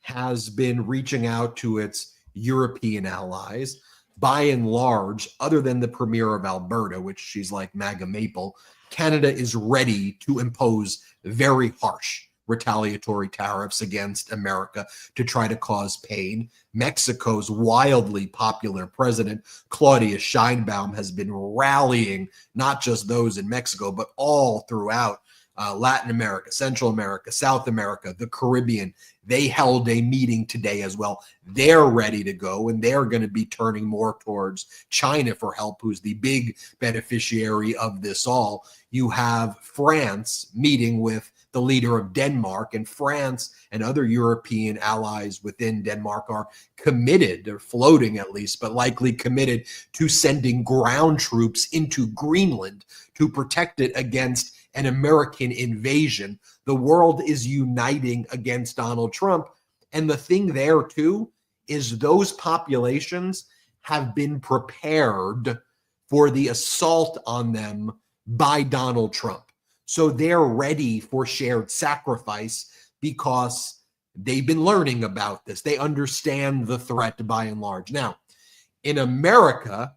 has been reaching out to its European allies, by and large, other than the premier of Alberta, which she's like MAGA Maple. Canada is ready to impose very harsh retaliatory tariffs against America to try to cause pain. Mexico's wildly popular president, Claudia Sheinbaum, has been rallying not just those in Mexico, but all throughout Latin America, Central America, South America, the Caribbean. They held a meeting today as well. They're ready to go, and they're going to be turning more towards China for help, who's the big beneficiary of this all. You have France meeting with the leader of Denmark, and France and other European allies within Denmark are committed, they're floating at least, but likely committed to sending ground troops into Greenland to protect it against an American invasion. The world is uniting against Donald Trump. And the thing there too is those populations have been prepared for the assault on them by Donald Trump. So they're ready for shared sacrifice because they've been learning about this. They understand the threat by and large. Now, in America,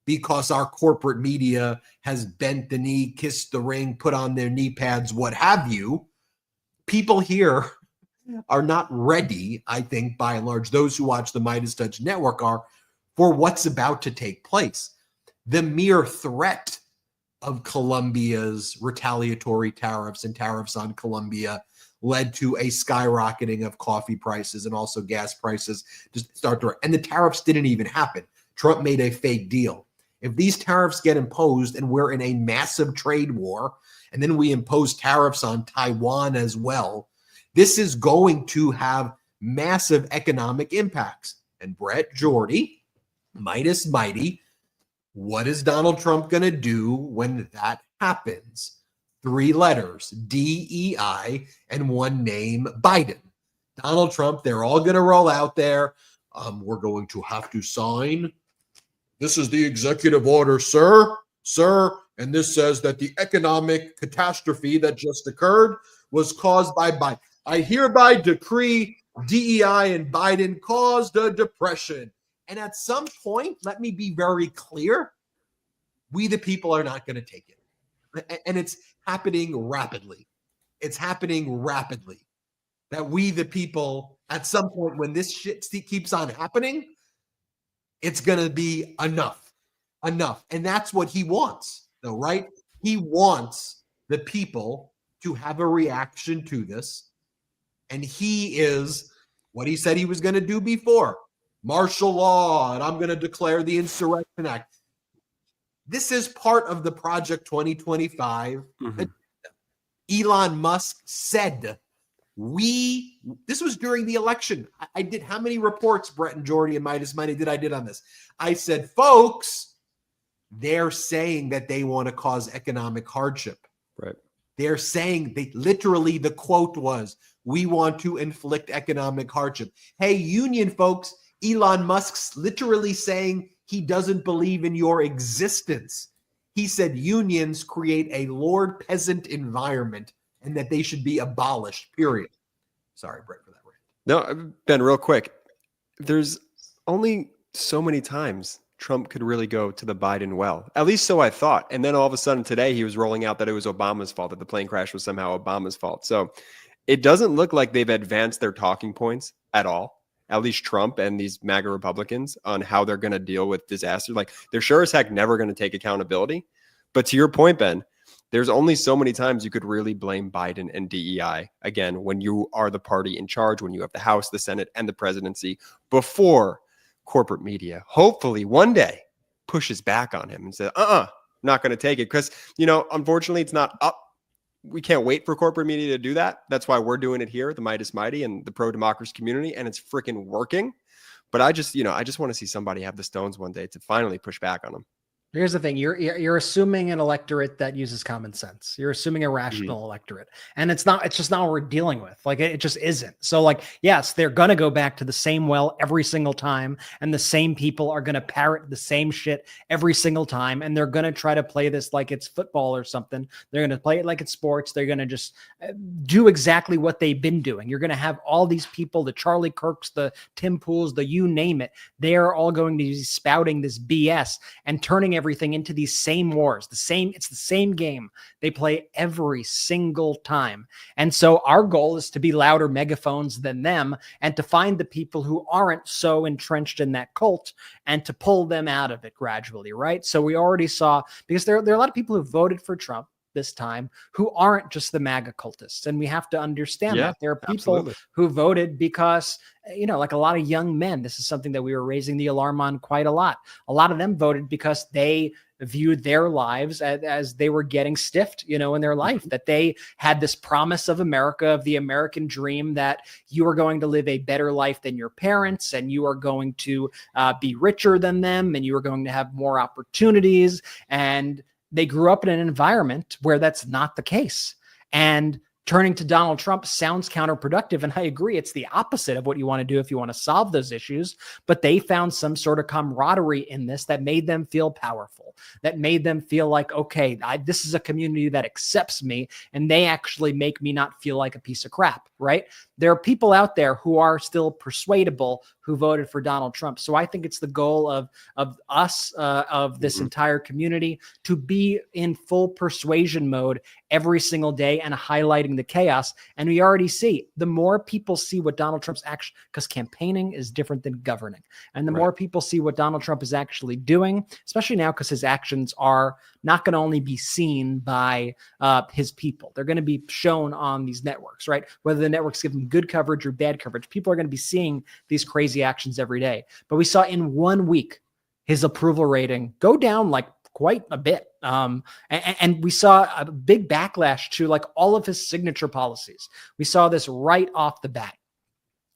because our corporate media has bent the knee, kissed the ring, put on their knee pads, what have you, people here are not ready, I think, by and large. Those who watch the MeidasTouch network are, for what's about to take place. The mere threat of Colombia's retaliatory tariffs and tariffs on Colombia led to a skyrocketing of coffee prices and also gas prices to start to, and the tariffs didn't even happen. Trump made a fake deal. If these tariffs get imposed and we're in a massive trade war, and then we impose tariffs on Taiwan as well, this is going to have massive economic impacts. And Brett, Jordy, Midas Mighty, what is Donald Trump going to do when that happens? 3 letters, DEI, and 1 name, Biden. Donald Trump, they're all going to roll out there. We're going to have to sign. This is the executive order, sir. And this says that the economic catastrophe that just occurred was caused by Biden. I hereby decree DEI and Biden caused a depression. And at some point, let me be very clear, we the people are not going to take it. And it's happening rapidly. It's happening rapidly. That we the people, at some point when this shit keeps on happening, it's going to be enough. And that's what he wants, though, right? He wants the people to have a reaction to this. And he is what he said he was going to do before. Martial law, and I'm going to declare the Insurrection Act. This is part of the Project 2025. Mm-hmm. Elon Musk said, this was during the election. I did how many reports, Brett and Jordy and Midas Money, did I did on this? I said, folks, they're saying that they want to cause economic hardship. Right. They're saying, literally the quote was, we want to inflict economic hardship. Hey, union folks, Elon Musk's literally saying he doesn't believe in your existence. He said unions create a lord peasant environment and that they should be abolished, period. Sorry, Brett, for that rant. No, Ben, real quick. There's only so many times Trump could really go to the Biden well. At least so I thought. And then all of a sudden today he was rolling out that it was Obama's fault, that the plane crash was somehow Obama's fault. So it doesn't look like they've advanced their talking points at all, at least Trump and these MAGA Republicans, on how they're going to deal with disaster. Like, they're sure as heck never going to take accountability. But to your point, Ben, there's only so many times you could really blame Biden and DEI, again, when you are the party in charge, when you have the House, the Senate, and the presidency, before corporate media hopefully one day pushes back on him and says, not going to take it. Because, unfortunately, it's not up. We can't wait for corporate media to do that. That's why we're doing it here, the Meidas Mighty and the pro-democracy community, and it's freaking working. But I just want to see somebody have the stones one day to finally push back on them. Here's the thing. You're assuming an electorate that uses common sense. You're assuming a rational electorate. And it's just not what we're dealing with. Like, it just isn't. So, like, yes, they're going to go back to the same well every single time. And the same people are going to parrot the same shit every single time. And they're going to try to play this like it's football or something. They're going to play it like it's sports. They're going to just do exactly what they've been doing. You're going to have all these people, the Charlie Kirks, the Tim Pools, the you name it. They're all going to be spouting this BS and turning everything into these same wars. It's the same game they play every single time. And so our goal is to be louder megaphones than them and to find the people who aren't so entrenched in that cult and to pull them out of it gradually, right? So we already saw, because there are a lot of people who voted for Trump this time who aren't just the MAGA cultists. And we have to understand that there are people who voted because, like a lot of young men, this is something that we were raising the alarm on quite a lot. A lot of them voted because they viewed their lives as they were getting stiffed, in their life, that they had this promise of America, of the American dream, that you are going to live a better life than your parents, and you are going to be richer than them, and you are going to have more opportunities. And they grew up in an environment where that's not the case. And turning to Donald Trump sounds counterproductive. And I agree, it's the opposite of what you want to do if you want to solve those issues. But they found some sort of camaraderie in this that made them feel powerful, that made them feel like, okay, this is a community that accepts me, and they actually make me not feel like a piece of crap, right? There are people out there who are still persuadable who voted for Donald Trump. So I think it's the goal of us, of this entire community, to be in full persuasion mode every single day and highlighting the chaos. And we already see, the more people see what Donald Trump's action, because campaigning is different than governing. And the more people see what Donald Trump is actually doing, especially now because his actions are not going to only be seen by his people. They're going to be shown on these networks, right? Whether the networks give them good coverage or bad coverage, people are going to be seeing these crazy actions every day. But we saw in 1 week his approval rating go down like quite a bit. And we saw a big backlash to like all of his signature policies. We saw this right off the bat.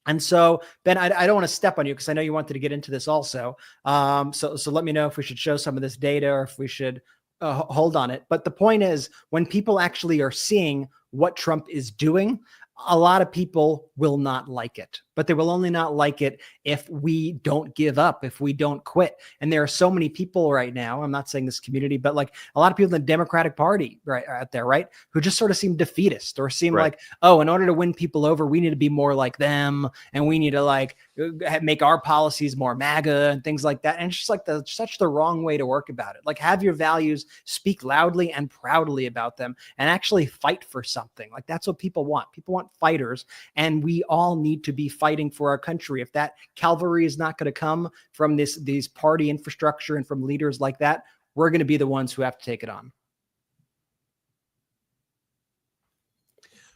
And so, Ben, I don't want to step on you because I know you wanted to get into this also. So let me know if we should show some of this data or if we should hold on it. But the point is, when people actually are seeing what Trump is doing, a lot of people will not like it, but they will only not like it if we don't give up, if we don't quit. And there are so many people right now, I'm not saying this community, but like a lot of people in the Democratic Party right out there, right, who just sort of seem defeatist or seem like, oh, in order to win people over, we need to be more like them. And we need to like make our policies more MAGA and things like that. And it's just like such the wrong way to work about it. Like, have your values, speak loudly and proudly about them, and actually fight for something. Like, that's what people want. People want fighters, and we all need to be fighting for our country. If that cavalry is not going to come from these party infrastructure and from leaders like that, we're going to be the ones who have to take it on.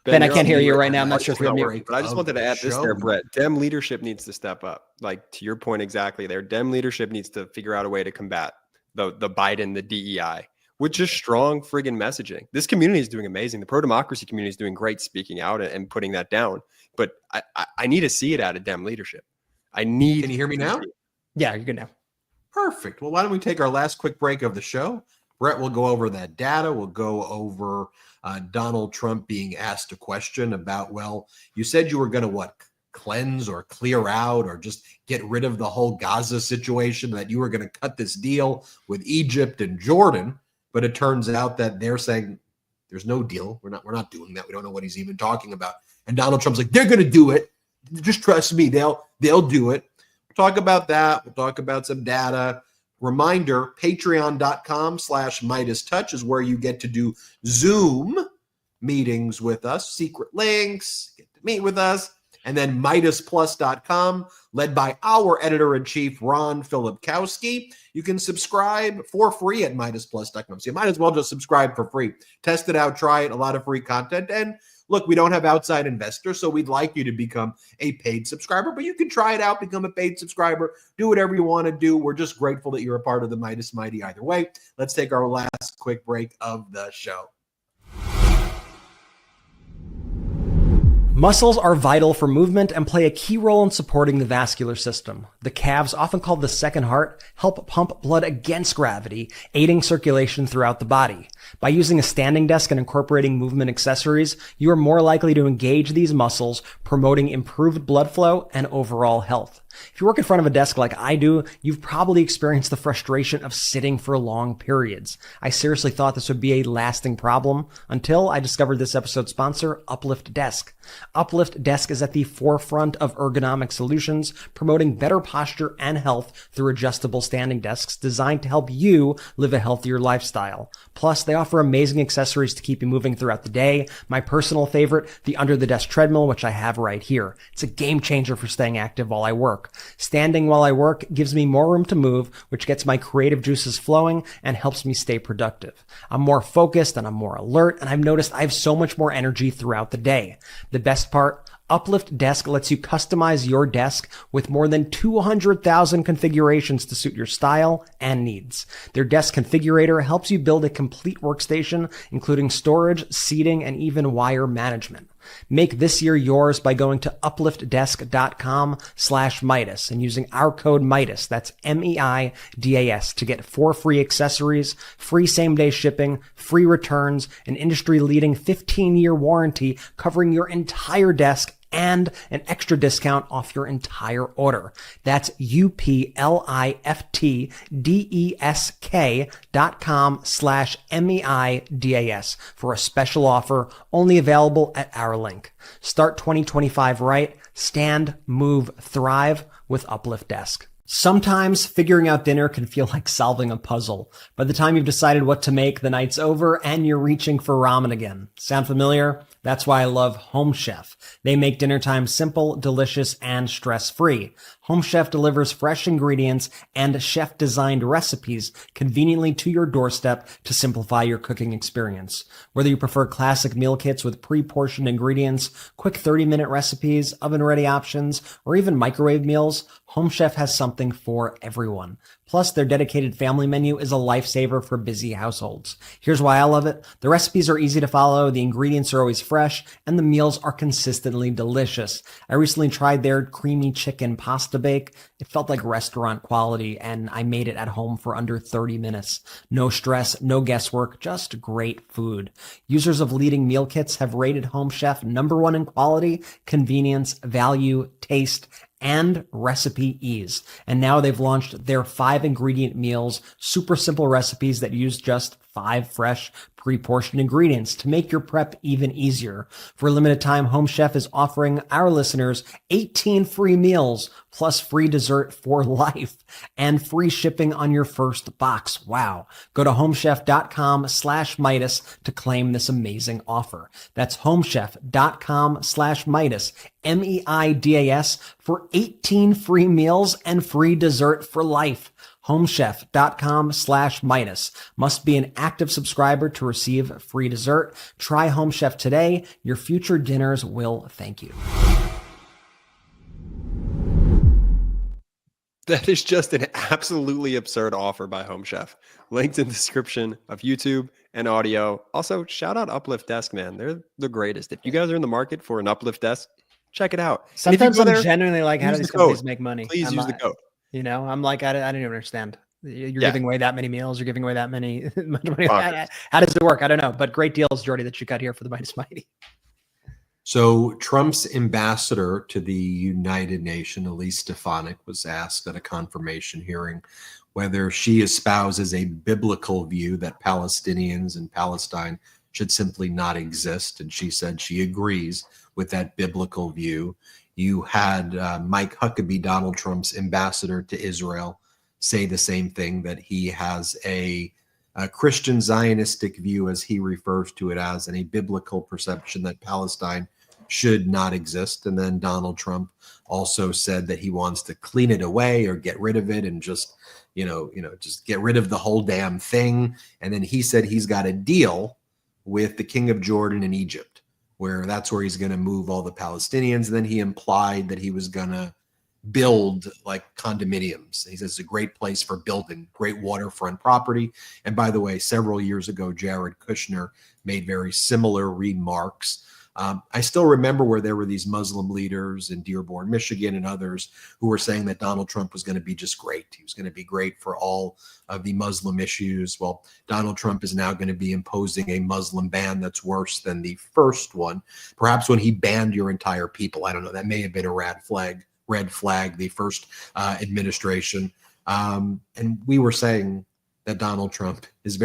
Ben, I can't hear you right now. I'm not sure if you're muted. But I just wanted to add this there, Brett. Dem leadership needs to step up. Like, to your point exactly there, Dem leadership needs to figure out a way to combat the Biden, the DEI, with just strong friggin' messaging. This community is doing amazing. The pro-democracy community is doing great speaking out and putting that down. But I need to see it out of Dem leadership. Can you hear me now? Yeah, you're good now. Perfect. Well, why don't we take our last quick break of the show? Brett will go over that data. We'll go over Donald Trump being asked a question about, well, you said you were going to cleanse or clear out or just get rid of the whole Gaza situation, that you were going to cut this deal with Egypt and Jordan. But it turns out that they're saying there's no deal. We're not doing that. We don't know what he's even talking about. And Donald Trump's like, they're going to do it. Just trust me. They'll do it. We'll talk about that. We'll talk about some data. Reminder, patreon.com/MeidasTouch is where you get to do Zoom meetings with us, secret links, get to meet with us. And then MeidasPlus.com, led by our editor-in-chief, Ron Filipkowski. You can subscribe for free at MeidasPlus.com. So you might as well just subscribe for free. Test it out, try it, a lot of free content. And look, we don't have outside investors, so we'd like you to become a paid subscriber, but you can try it out, become a paid subscriber, do whatever you want to do. We're just grateful that you're a part of the Meidas Mighty either way. Let's take our last quick break of the show. Muscles are vital for movement and play a key role in supporting the vascular system. The calves, often called the second heart, help pump blood against gravity, aiding circulation throughout the body. By using a standing desk and incorporating movement accessories, you are more likely to engage these muscles, promoting improved blood flow and overall health. If you work in front of a desk like I do, you've probably experienced the frustration of sitting for long periods. I seriously thought this would be a lasting problem until I discovered this episode's sponsor, Uplift Desk. Uplift Desk is at the forefront of ergonomic solutions, promoting better posture and health through adjustable standing desks designed to help you live a healthier lifestyle. Plus, they offer amazing accessories to keep you moving throughout the day. My personal favorite, the under-the-desk treadmill, which I have right here. It's a game changer for staying active while I work. Standing while I work gives me more room to move, which gets my creative juices flowing and helps me stay productive. I'm more focused and I'm more alert, and I've noticed I have so much more energy throughout the day. The best part, Uplift Desk lets you customize your desk with more than 200,000 configurations to suit your style and needs. Their desk configurator helps you build a complete workstation, including storage, seating, and even wire management. Make this year yours by going to upliftdesk.com/Meidas and using our code Meidas, that's MEIDAS, to get 4 free accessories, free same-day shipping, free returns, an industry-leading 15-year warranty covering your entire desk, and an extra discount off your entire order. That's upliftdesk.com/MEIDAS for a special offer only available at our link. Start 2025 right. Stand, move, thrive with Uplift Desk. Sometimes figuring out dinner can feel like solving a puzzle. By the time you've decided what to make, the night's over and you're reaching for ramen again. Sound familiar? That's why I love Home Chef. They make dinner time simple, delicious, and stress-free. Home Chef delivers fresh ingredients and chef-designed recipes conveniently to your doorstep to simplify your cooking experience. Whether you prefer classic meal kits with pre-portioned ingredients, quick 30-minute recipes, oven-ready options, or even microwave meals, Home Chef has something for everyone. Plus, their dedicated family menu is a lifesaver for busy households. Here's why I love it. The recipes are easy to follow, the ingredients are always fresh, and the meals are consistently delicious. I recently tried their creamy chicken pasta bake. It felt like restaurant quality, and I made it at home for under 30 minutes. No stress, no guesswork, just great food. Users of leading meal kits have rated Home Chef #1 in quality, convenience, value, taste, and recipe ease. And now they've launched their 5-ingredient meals, super simple recipes that use just 5 fresh pre-portioned ingredients to make your prep even easier. For a limited time, Home Chef is offering our listeners 18 free meals plus free dessert for life and free shipping on your first box. Wow. Go to homechef.com/Meidas to claim this amazing offer. That's homechef.com/Meidas, MEIDAS, for 18 free meals and free dessert for life. homechef.com/Meidas. Must be an active subscriber to receive free dessert. Try Home Chef today. Your future dinners will thank you. That is just an absolutely absurd offer by Home Chef. Linked in the description of YouTube and audio. Also, shout out Uplift Desk, man. They're the greatest. If you guys are in the market for an Uplift Desk, check it out. Sometimes I'm genuinely like, how do these companies make money? Please use the code. You know, I'm like, I don't even understand. You're giving away that many meals. You're giving away that many money. How does it work? I don't know. But great deals, Jordy, that you got here for the Meidas Mighty. So Trump's ambassador to the United Nations, Elise Stefanik, was asked at a confirmation hearing whether she espouses a biblical view that Palestinians and Palestine should simply not exist. And she said she agrees with that biblical view. You had Mike Huckabee, Donald Trump's ambassador to Israel, say the same thing, that he has a Christian Zionistic view, as he refers to it as, and a biblical perception that Palestine should not exist. And then Donald Trump also said that he wants to clean it away or get rid of it and just, just get rid of the whole damn thing. And then he said he's got a deal with the King of Jordan and Egypt, where that's where he's going to move all the Palestinians. And then he implied that he was going to build like condominiums. He says it's a great place for building, great waterfront property. And by the way, several years ago, Jared Kushner made very similar remarks. I still remember where there were these Muslim leaders in Dearborn, Michigan, and others who were saying that Donald Trump was going to be just great. He was going to be great for all of the Muslim issues. Well, Donald Trump is now going to be imposing a Muslim ban that's worse than the first one. Perhaps when he banned your entire people, I don't know, that may have been a red flag, the first administration. And we were saying that Donald Trump is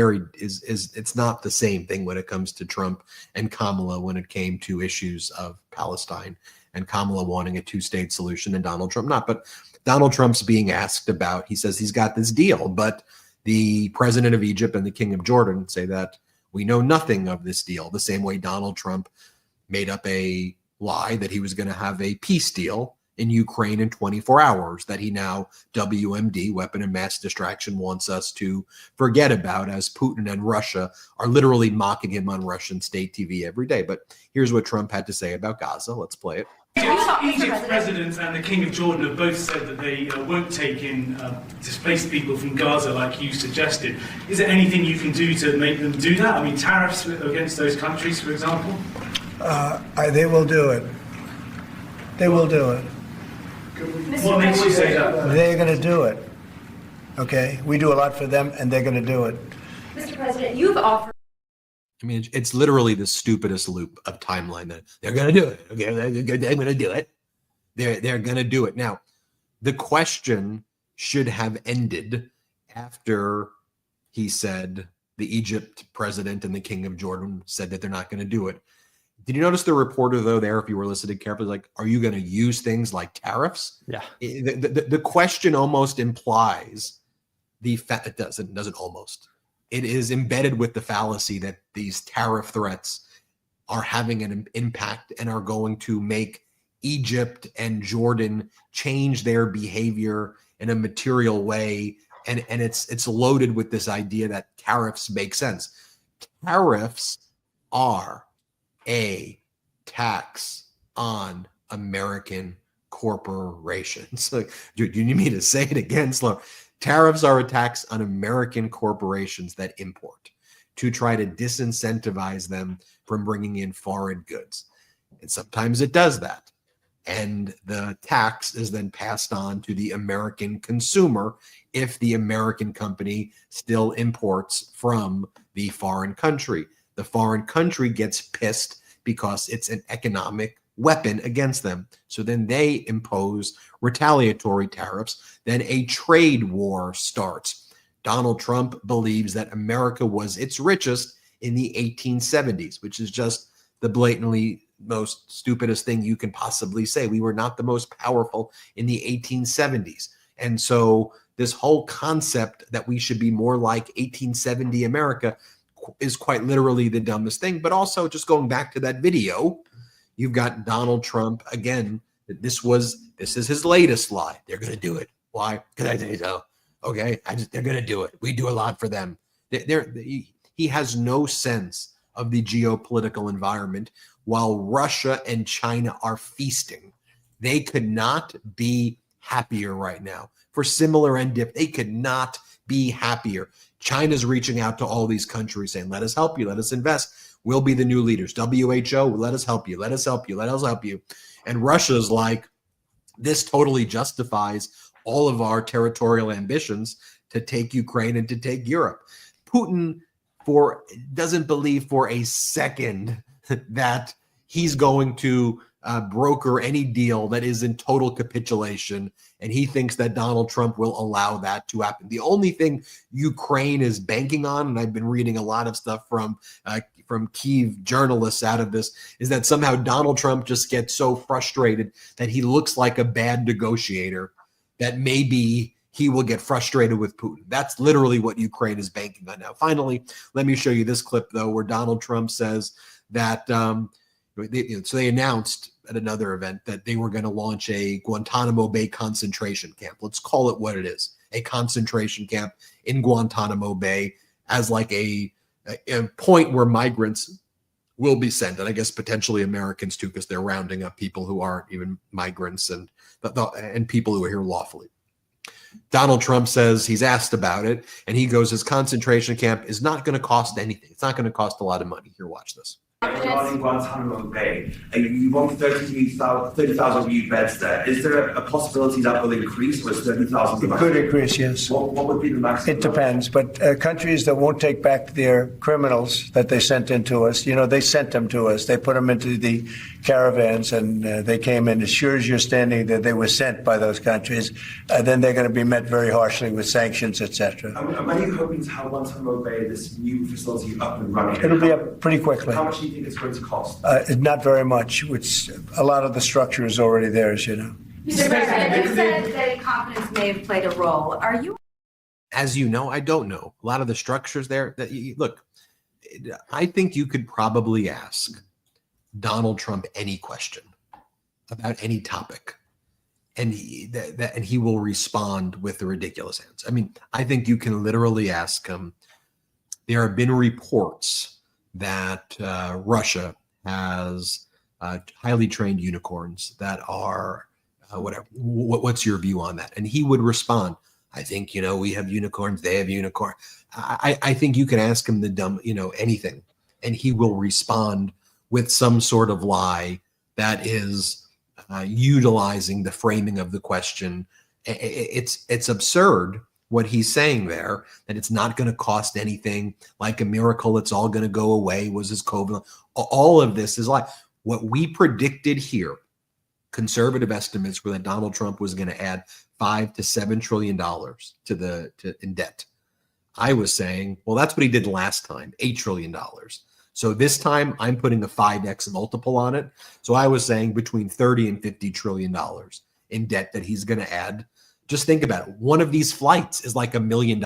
it's not the same thing when it comes to Trump and Kamala when it came to issues of Palestine, and Kamala wanting a two-state solution and Donald Trump not. But Donald Trump's being asked about, he says he's got this deal, but the president of Egypt and the king of Jordan say that we know nothing of this deal, the same way Donald Trump made up a lie that he was going to have a peace deal in Ukraine in 24 hours that he now, WMD, weapon of mass distraction, wants us to forget about, as Putin and Russia are literally mocking him on Russian state TV every day. But here's what Trump had to say about Gaza. Let's play it. Egypt's president and the King of Jordan have both said that they won't take in displaced people from Gaza like you suggested. Is there anything you can do to make them do that? I mean, tariffs against those countries, for example? They will do it. They will do it. What makes you say that? They're going to do it. Okay? We do a lot for them, and they're going to do it. Mr. President, you've offered. I mean, it's literally the stupidest loop of timeline that they're going to do it. Okay, they're going to do it. They're going to do it. Now, the question should have ended after he said the Egypt president and the king of Jordan said that they're not going to do it. Did you notice the reporter, though, there, if you were listening carefully, like, are you going to use things like tariffs? Yeah. The question almost implies the fact, it doesn't almost. It is embedded with the fallacy that these tariff threats are having an impact and are going to make Egypt and Jordan change their behavior in a material way. And it's loaded with this idea that tariffs make sense. Tariffs are a tax on American corporations. Like, do you need me to say it again slow? Tariffs are a tax on American corporations that import to try to disincentivize them from bringing in foreign goods. And sometimes it does that. And the tax is then passed on to the American consumer if the American company still imports from the foreign country. The foreign country gets pissed because it's an economic weapon against them. So then they impose retaliatory tariffs. Then a trade war starts. Donald Trump believes that America was its richest in the 1870s, which is just the blatantly most stupidest thing you can possibly say. We were not the most powerful in the 1870s. And so this whole concept that we should be more like 1870 America is quite literally the dumbest thing. But also, just going back to that video, you've got Donald Trump again. This is his latest lie. They're going to do it. Why? Because I say so. Okay, they're going to do it. We do a lot for them. He has no sense of the geopolitical environment. While Russia and China are feasting, they could not be happier right now. For similar end dip, they could not be happier. China's reaching out to all these countries saying, let us help you, let us invest. We'll be the new leaders. WHO, let us help you, let us help you, let us help you. And Russia's like, this totally justifies all of our territorial ambitions to take Ukraine and to take Europe. Putin doesn't believe for a second that he's going to broker any deal that is in total capitulation, and he thinks that Donald Trump will allow that to happen. The only thing Ukraine is banking on, and I've been reading a lot of stuff from Kyiv journalists out of this, is that somehow Donald Trump just gets so frustrated that he looks like a bad negotiator, that maybe he will get frustrated with Putin. That's literally what Ukraine is banking on now. Finally, let me show you this clip, though, where Donald Trump says that they announced at another event that they were going to launch a Guantanamo Bay concentration camp. Let's call it what it is, a concentration camp in Guantanamo Bay as like a point where migrants will be sent, and I guess potentially Americans too, because they're rounding up people who aren't even migrants and people who are here lawfully. Donald Trump says he's asked about it, and he goes, his concentration camp is not going to cost anything. It's not going to cost a lot of money. Here, watch this. Regarding Guantanamo Bay, you want 30,000 new beds there. Is there a possibility that will increase, or is 30,000? It could increase, yes. What would be the maximum? It depends, but countries that won't take back their criminals that they sent into us, they sent them to us. They put them into the caravans, and they came in. As sure as you're standing there, they were sent by those countries. Then they're going to be met very harshly with sanctions, etc. And when are you hoping to have Guantanamo Bay, this new facility, up and running? It'll be up pretty quickly. How much do you think it's going to cost? Not very much. A lot of the structure is already there, as you know. Mr. President, you said that confidence may have played a role. Are you? As you know, I don't know. A lot of the structures there. Look, I think you could probably ask Donald Trump any question about any topic, and he will respond with a ridiculous answer. I mean, I think you can literally ask him. There have been reports that Russia has highly trained unicorns that are whatever. What's your view on that? And he would respond, I think, we have unicorns, they have unicorn. I think you can ask him the dumb, anything, and he will respond with some sort of lie that is utilizing the framing of the question. It's absurd what he's saying there, that it's not going to cost anything, like a miracle, it's all going to go away, was his COVID. All of this is like what we predicted here. Conservative estimates were that Donald Trump was going to add $5 to $7 trillion in debt. I was saying, well, that's what he did last time, $8 trillion. So this time I'm putting a 5x multiple on it. So I was saying between $30 and $50 trillion in debt that he's going to add. Just think about it. One of these flights is like $1 million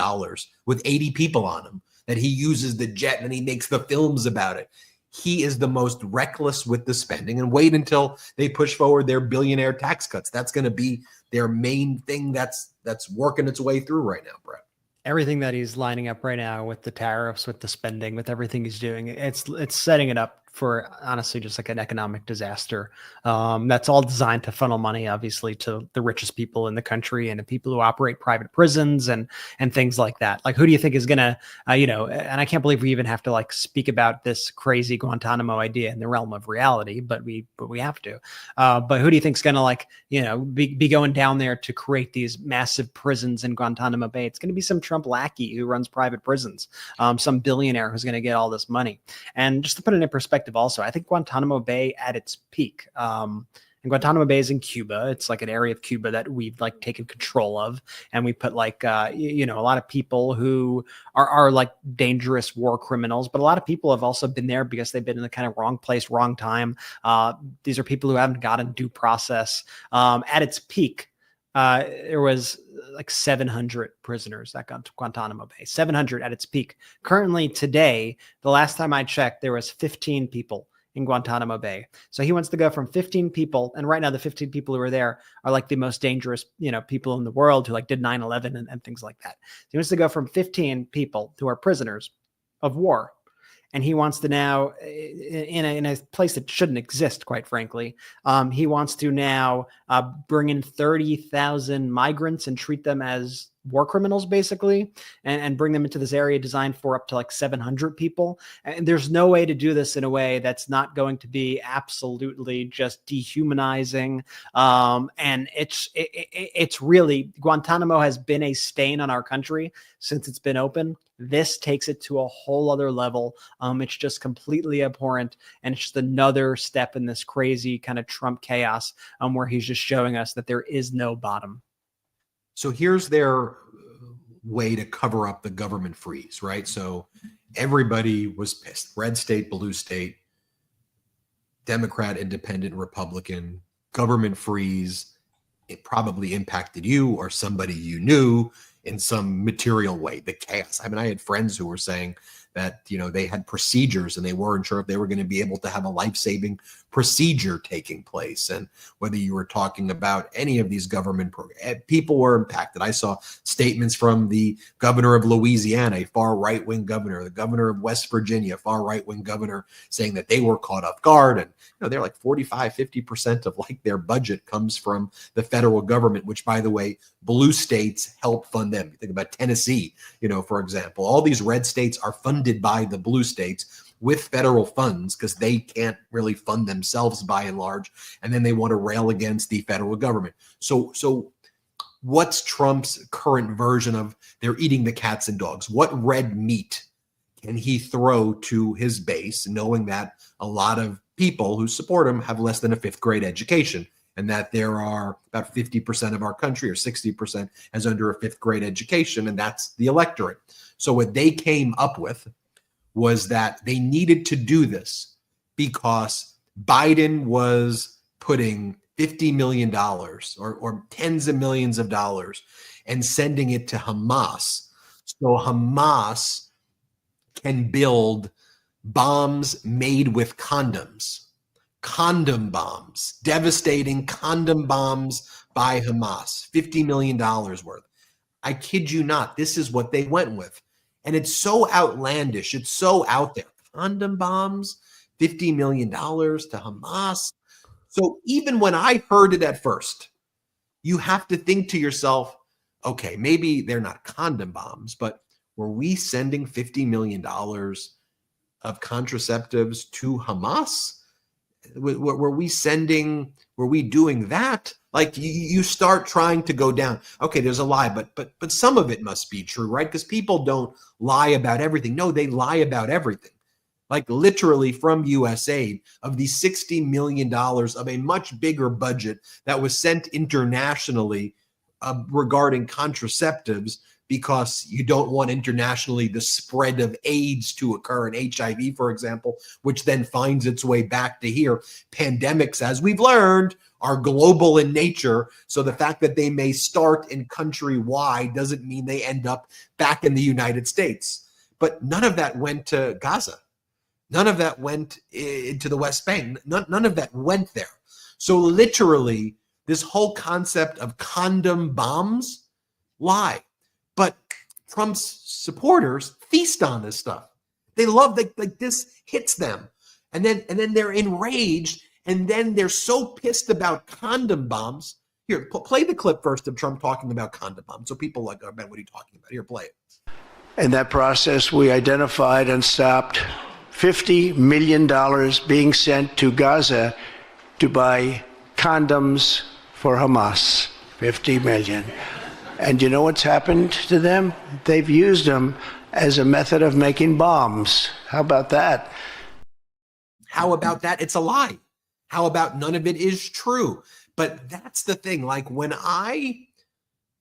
with 80 people on them, that he uses the jet and he makes the films about it. He is the most reckless with the spending, and wait until they push forward their billionaire tax cuts. That's going to be their main thing that's working its way through right now, Brett. Everything that he's lining up right now with the tariffs, with the spending, with everything he's doing, it's setting it up for honestly just like an economic disaster. That's all designed to funnel money, obviously, to the richest people in the country and the people who operate private prisons and things like that. Like, who do you think is gonna, and I can't believe we even have to like speak about this crazy Guantanamo idea in the realm of reality, but we have to. But who do you think is gonna be going down there to create these massive prisons in Guantanamo Bay? It's gonna be some Trump lackey who runs private prisons, some billionaire who's gonna get all this money. And just to put it in perspective, also, I think Guantanamo Bay at its peak, and Guantanamo Bay is in Cuba. It's like an area of Cuba that we've like taken control of, and we put like a lot of people who are like dangerous war criminals, but a lot of people have also been there because they've been in the kind of wrong place, wrong time. These are people who haven't gotten due process. At its peak, there was like 700 prisoners that got to Guantanamo Bay, 700 at its peak. Currently today, the last time I checked, there was 15 people in Guantanamo Bay. So he wants to go from 15 people. And right now the 15 people who are there are like the most dangerous, people in the world who like did 9/11 and things like that. So he wants to go from 15 people who are prisoners of war. And he wants to now, in a place that shouldn't exist, quite frankly, he wants to now bring in 30,000 migrants and treat them as war criminals basically and bring them into this area designed for up to like 700 people. And there's no way to do this in a way that's not going to be absolutely just dehumanizing. And it's really, Guantanamo has been a stain on our country since it's been open. This takes it to a whole other level. It's just completely abhorrent. And it's just another step in this crazy kind of Trump chaos where he's just showing us that there is no bottom. So here's their way to cover up the government freeze, right? So everybody was pissed. Red state, blue state, Democrat, independent, Republican, government freeze. It probably impacted you or somebody you knew in some material way, the chaos. I mean, I had friends who were saying that, you know, they had procedures and they weren't sure if they were going to be able to have a life-saving procedure taking place. And whether you were talking about any of these government programs, people were impacted. I saw statements from the governor of Louisiana, a far right-wing governor, the governor of West Virginia, a far right-wing governor, saying that they were caught off guard. And, you know, they're like 45-50% of like their budget comes from the federal government, which, by the way, blue states help fund them. You think about Tennessee, you know, for example, all these red states are funded by the blue states with federal funds because they can't really fund themselves by and large. And then they want to rail against the federal government. So what's Trump's current version of they're eating the cats and dogs? What red meat can he throw to his base, knowing that a lot of people who support him have less than a fifth grade education, and that there are about 50% of our country or 60% has under a fifth grade education, and that's the electorate. So what they came up with was that they needed to do this because Biden was putting $50 million or tens of millions of dollars and sending it to Hamas. So Hamas can build bombs made with condoms, condom bombs, devastating condom bombs by Hamas, $50 million worth. I kid you not, this is what they went with. And it's so outlandish. It's so out there. Condom bombs, $50 million to Hamas. So even when I heard it at first, you have to think to yourself, okay, maybe they're not condom bombs, but were we sending $50 million of contraceptives to Hamas? Were we doing that? Like you start trying to go down. Okay, there's a lie, but some of it must be true, right? Because people don't lie about everything. No, they lie about everything. Like literally from USAID, of the $60 million of a much bigger budget that was sent internationally regarding contraceptives, because you don't want internationally the spread of AIDS to occur, and HIV, for example, which then finds its way back to here. Pandemics, as we've learned, are global in nature. So the fact that they may start in country Y doesn't mean they end up back in the United States. But none of that went to Gaza. None of that went into the West Bank. None of that went there. So literally, this whole concept of condom bombs, lie. But Trump's supporters feast on this stuff. They love like this hits them. And then they're enraged. And then they're so pissed about condom bombs. Here, play the clip first of Trump talking about condom bombs. So people like, oh, man, what are you talking about? Here, play it. In that process, we identified and stopped $50 million being sent to Gaza to buy condoms for Hamas. 50 million. And you know what's happened to them? They've used them as a method of making bombs. How about that? How about that? It's a lie. How about none of it is true? But that's the thing. Like when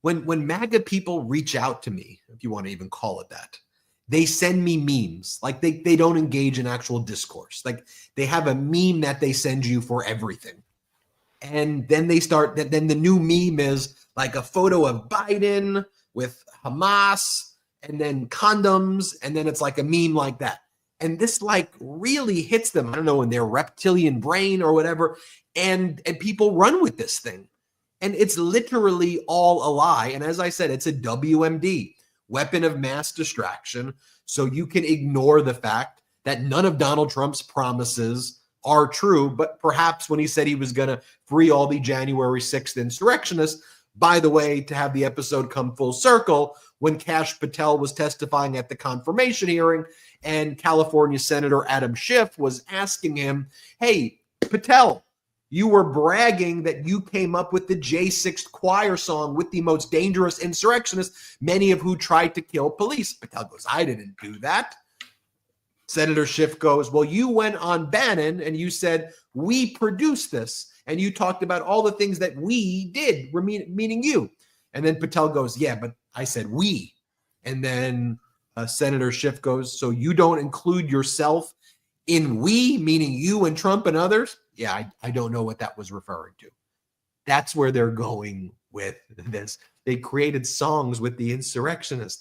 MAGA people reach out to me, if you want to even call it that, they send me memes. Like they don't engage in actual discourse. Like they have a meme that they send you for everything. And then then the new meme is like a photo of Biden with Hamas and then condoms. And then it's like a meme like that. And this like really hits them, I don't know, in their reptilian brain or whatever. And people run with this thing. And it's literally all a lie. And as I said, it's a WMD, weapon of mass distraction. So you can ignore the fact that none of Donald Trump's promises are true. But perhaps when he said he was going to free all the January 6th insurrectionists, By the way, to have the episode come full circle, when Kash Patel was testifying at the confirmation hearing and California Senator Adam Schiff was asking him, hey, Patel, you were bragging that you came up with the J6 choir song with the most dangerous insurrectionists, many of who tried to kill police. Patel goes, I didn't do that. Senator Schiff goes, well, you went on Bannon and you said, we produced this. And you talked about all the things that we did, meaning you. And then Patel goes, yeah, but I said we. And then Senator Schiff goes, so you don't include yourself in we, meaning you and Trump and others? Yeah, I don't know what that was referring to. That's where they're going with this. They created songs with the insurrectionists.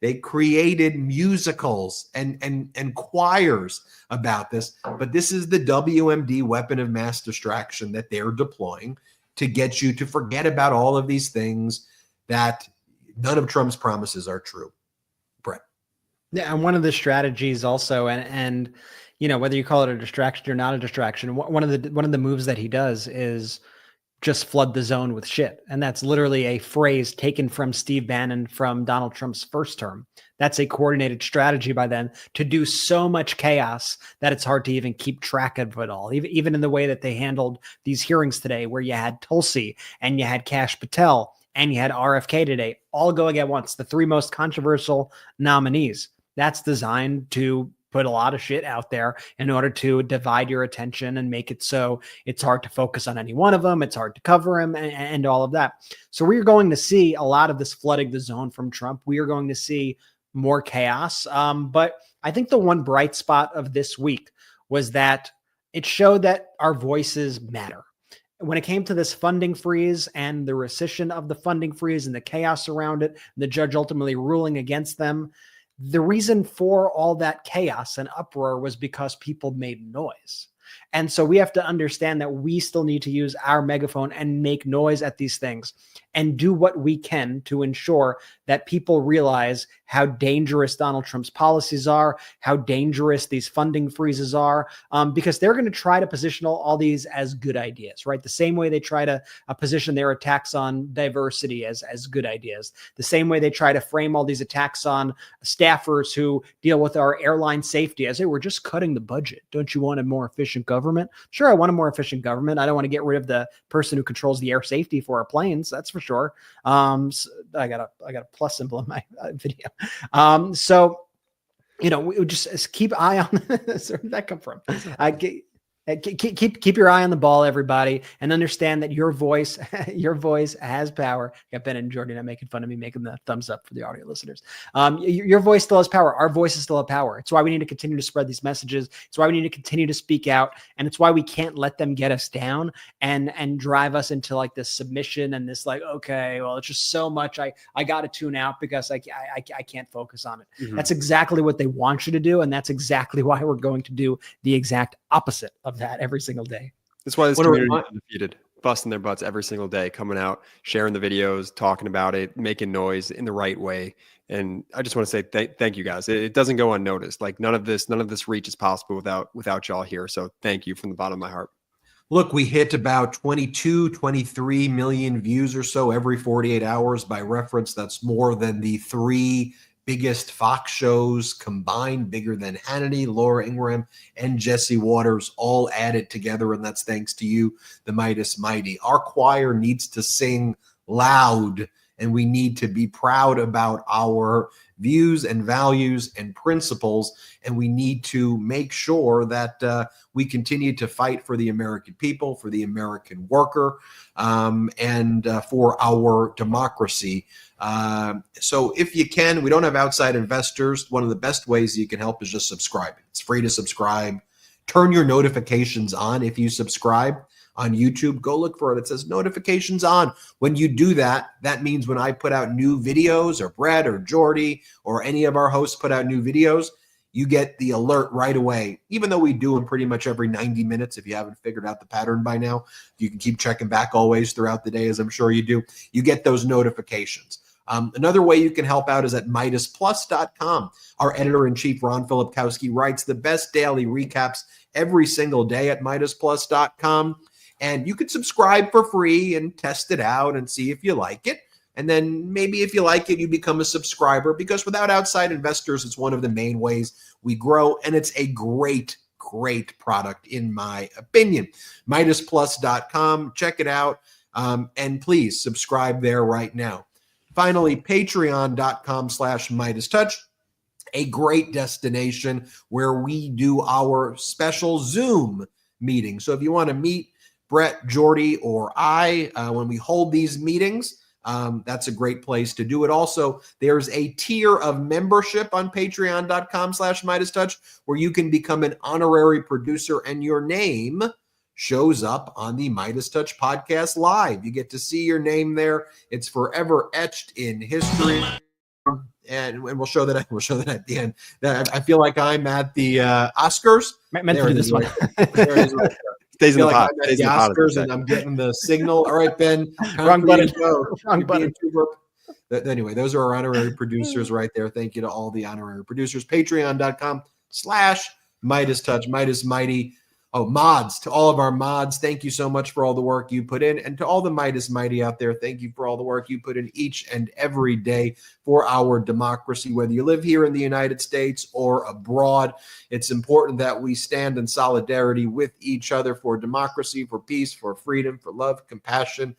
They created musicals and choirs about this. But this is the WMD weapon of mass distraction that they're deploying to get you to forget about all of these things, that none of Trump's promises are true. Brett. Yeah, and one of the strategies also, and you know, whether you call it a distraction or not a distraction, one of the moves that he does is just flood the zone with shit. And that's literally a phrase taken from Steve Bannon from Donald Trump's first term. That's a coordinated strategy by them to do so much chaos that it's hard to even keep track of it all. Even in the way that they handled these hearings today, where you had Tulsi and you had Kash Patel and you had RFK today, all going at once, the three most controversial nominees. That's designed to put a lot of shit out there in order to divide your attention and make it so it's hard to focus on any one of them. It's hard to cover them and all of that. So we're going to see a lot of this flooding the zone from Trump. We are going to see more chaos. But I think the one bright spot of this week was that it showed that our voices matter. When it came to this funding freeze and the rescission of the funding freeze and the chaos around it, the judge ultimately ruling against them, the reason for all that chaos and uproar was because people made noise. And so we have to understand that we still need to use our megaphone and make noise at these things and do what we can to ensure that people realize how dangerous Donald Trump's policies are, how dangerous these funding freezes are, because they're going to try to position all these as good ideas, right? The same way they try to position their attacks on diversity as good ideas, the same way they try to frame all these attacks on staffers who deal with our airline safety as, hey, we're just cutting the budget. Don't you want a more efficient government? Sure, I want a more efficient government. I don't want to get rid of the person who controls the air safety for our planes. That's for sure. So I got a plus symbol in my video. So, you know, we just keep an eye on this. Where did that come from? Keep your eye on the ball, everybody, and understand that your voice has power. Got Ben and Jordy not making fun of me, making the thumbs up for the audio listeners. Your voice still has power. Our voices still have power. It's why we need to continue to spread these messages. It's why we need to continue to speak out, and it's why we can't let them get us down and drive us into like this submission and this like, okay, well, it's just so much. I got to tune out because I can't focus on it. Mm-hmm. That's exactly what they want you to do, and that's exactly why we're going to do the exact opposite of that every single day. That's why this community is undefeated, busting their butts every single day, coming out, sharing the videos, talking about it, making noise in the right way. And I just want to say thank you guys. It doesn't go unnoticed. Like none of this reach is possible without y'all here. So thank you from the bottom of my heart. Look, we hit about 23 million views or so every 48 hours. By reference, that's more than the three biggest Fox shows combined, bigger than Hannity, Laura Ingraham, and Jesse Waters all added together. And that's thanks to you, the Meidas Mighty. Our choir needs to sing loud, and we need to be proud about our views and values and principles. And we need to make sure that we continue to fight for the American people, for the American worker, and for our democracy. So if you can, we don't have outside investors. One of the best ways you can help is just subscribe. It's free to subscribe. Turn your notifications on if you subscribe on YouTube. Go look for it. It says notifications on. When you do that, that means when I put out new videos, or Brett or Jordy or any of our hosts put out new videos, you get the alert right away, even though we do them pretty much every 90 minutes. If you haven't figured out the pattern by now, you can keep checking back always throughout the day, as I'm sure you do. You get those notifications. Another way you can help out is at MeidasPlus.com. Our editor-in-chief, Ron Filipkowski, writes the best daily recaps every single day at MeidasPlus.com. And you can subscribe for free and test it out and see if you like it. And then maybe if you like it, you become a subscriber, because without outside investors, it's one of the main ways we grow. And it's a great product, in my opinion. MeidasPlus.com. Check it out. And please subscribe there right now. Finally, Patreon.com/MeidasTouch. A great destination where we do our special Zoom meeting. So if you want to meet Brett, Jordy, or I when we hold these meetings, that's a great place to do it. Also, there's a tier of membership on patreon.com/MeidasTouch where you can become an honorary producer and your name shows up on the MeidasTouch podcast live. You get to see your name there. It's forever etched in history. And we'll show that at the end. I feel like I'm at the Oscars. Meant to do this one. Stays in the pot. The Oscars, and I'm getting the signal. All right, Ben. Wrong button. Wrong button. Anyway, those are our honorary producers right there. Thank you to all the honorary producers. Patreon.com/MeidasTouch. Meidas Mighty. Oh, mods, to all of our mods, thank you so much for all the work you put in. And to all the Meidas Mighty out there, thank you for all the work you put in each and every day for our democracy, whether you live here in the United States or abroad. It's important that we stand in solidarity with each other for democracy, for peace, for freedom, for love, compassion,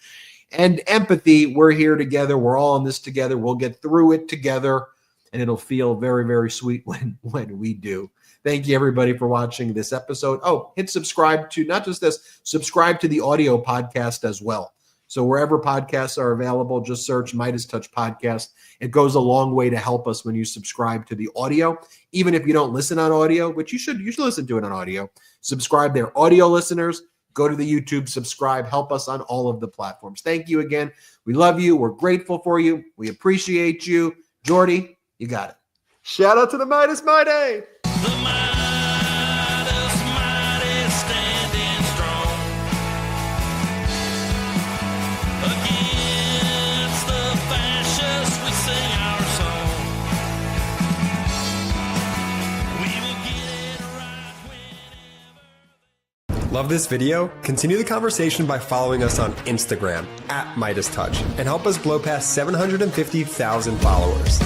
and empathy. We're here together. We're all in this together. We'll get through it together, and it'll feel very, very sweet when we do. Thank you, everybody, for watching this episode. Oh, hit subscribe to not just this, subscribe to the audio podcast as well. So wherever podcasts are available, just search MeidasTouch Podcast. It goes a long way to help us when you subscribe to the audio. Even if you don't listen on audio, which you should listen to it on audio, subscribe there. Audio listeners, go to the YouTube, subscribe, help us on all of the platforms. Thank you again. We love you. We're grateful for you. We appreciate you. Jordy, you got it. Shout out to the Meidas Mighty. The Meidas Mighty standing strong against the fascists. We sing our song. We will get it right whenever. Love this video? Continue the conversation by following us on Instagram @MeidasTouch and help us blow past 750,000 followers.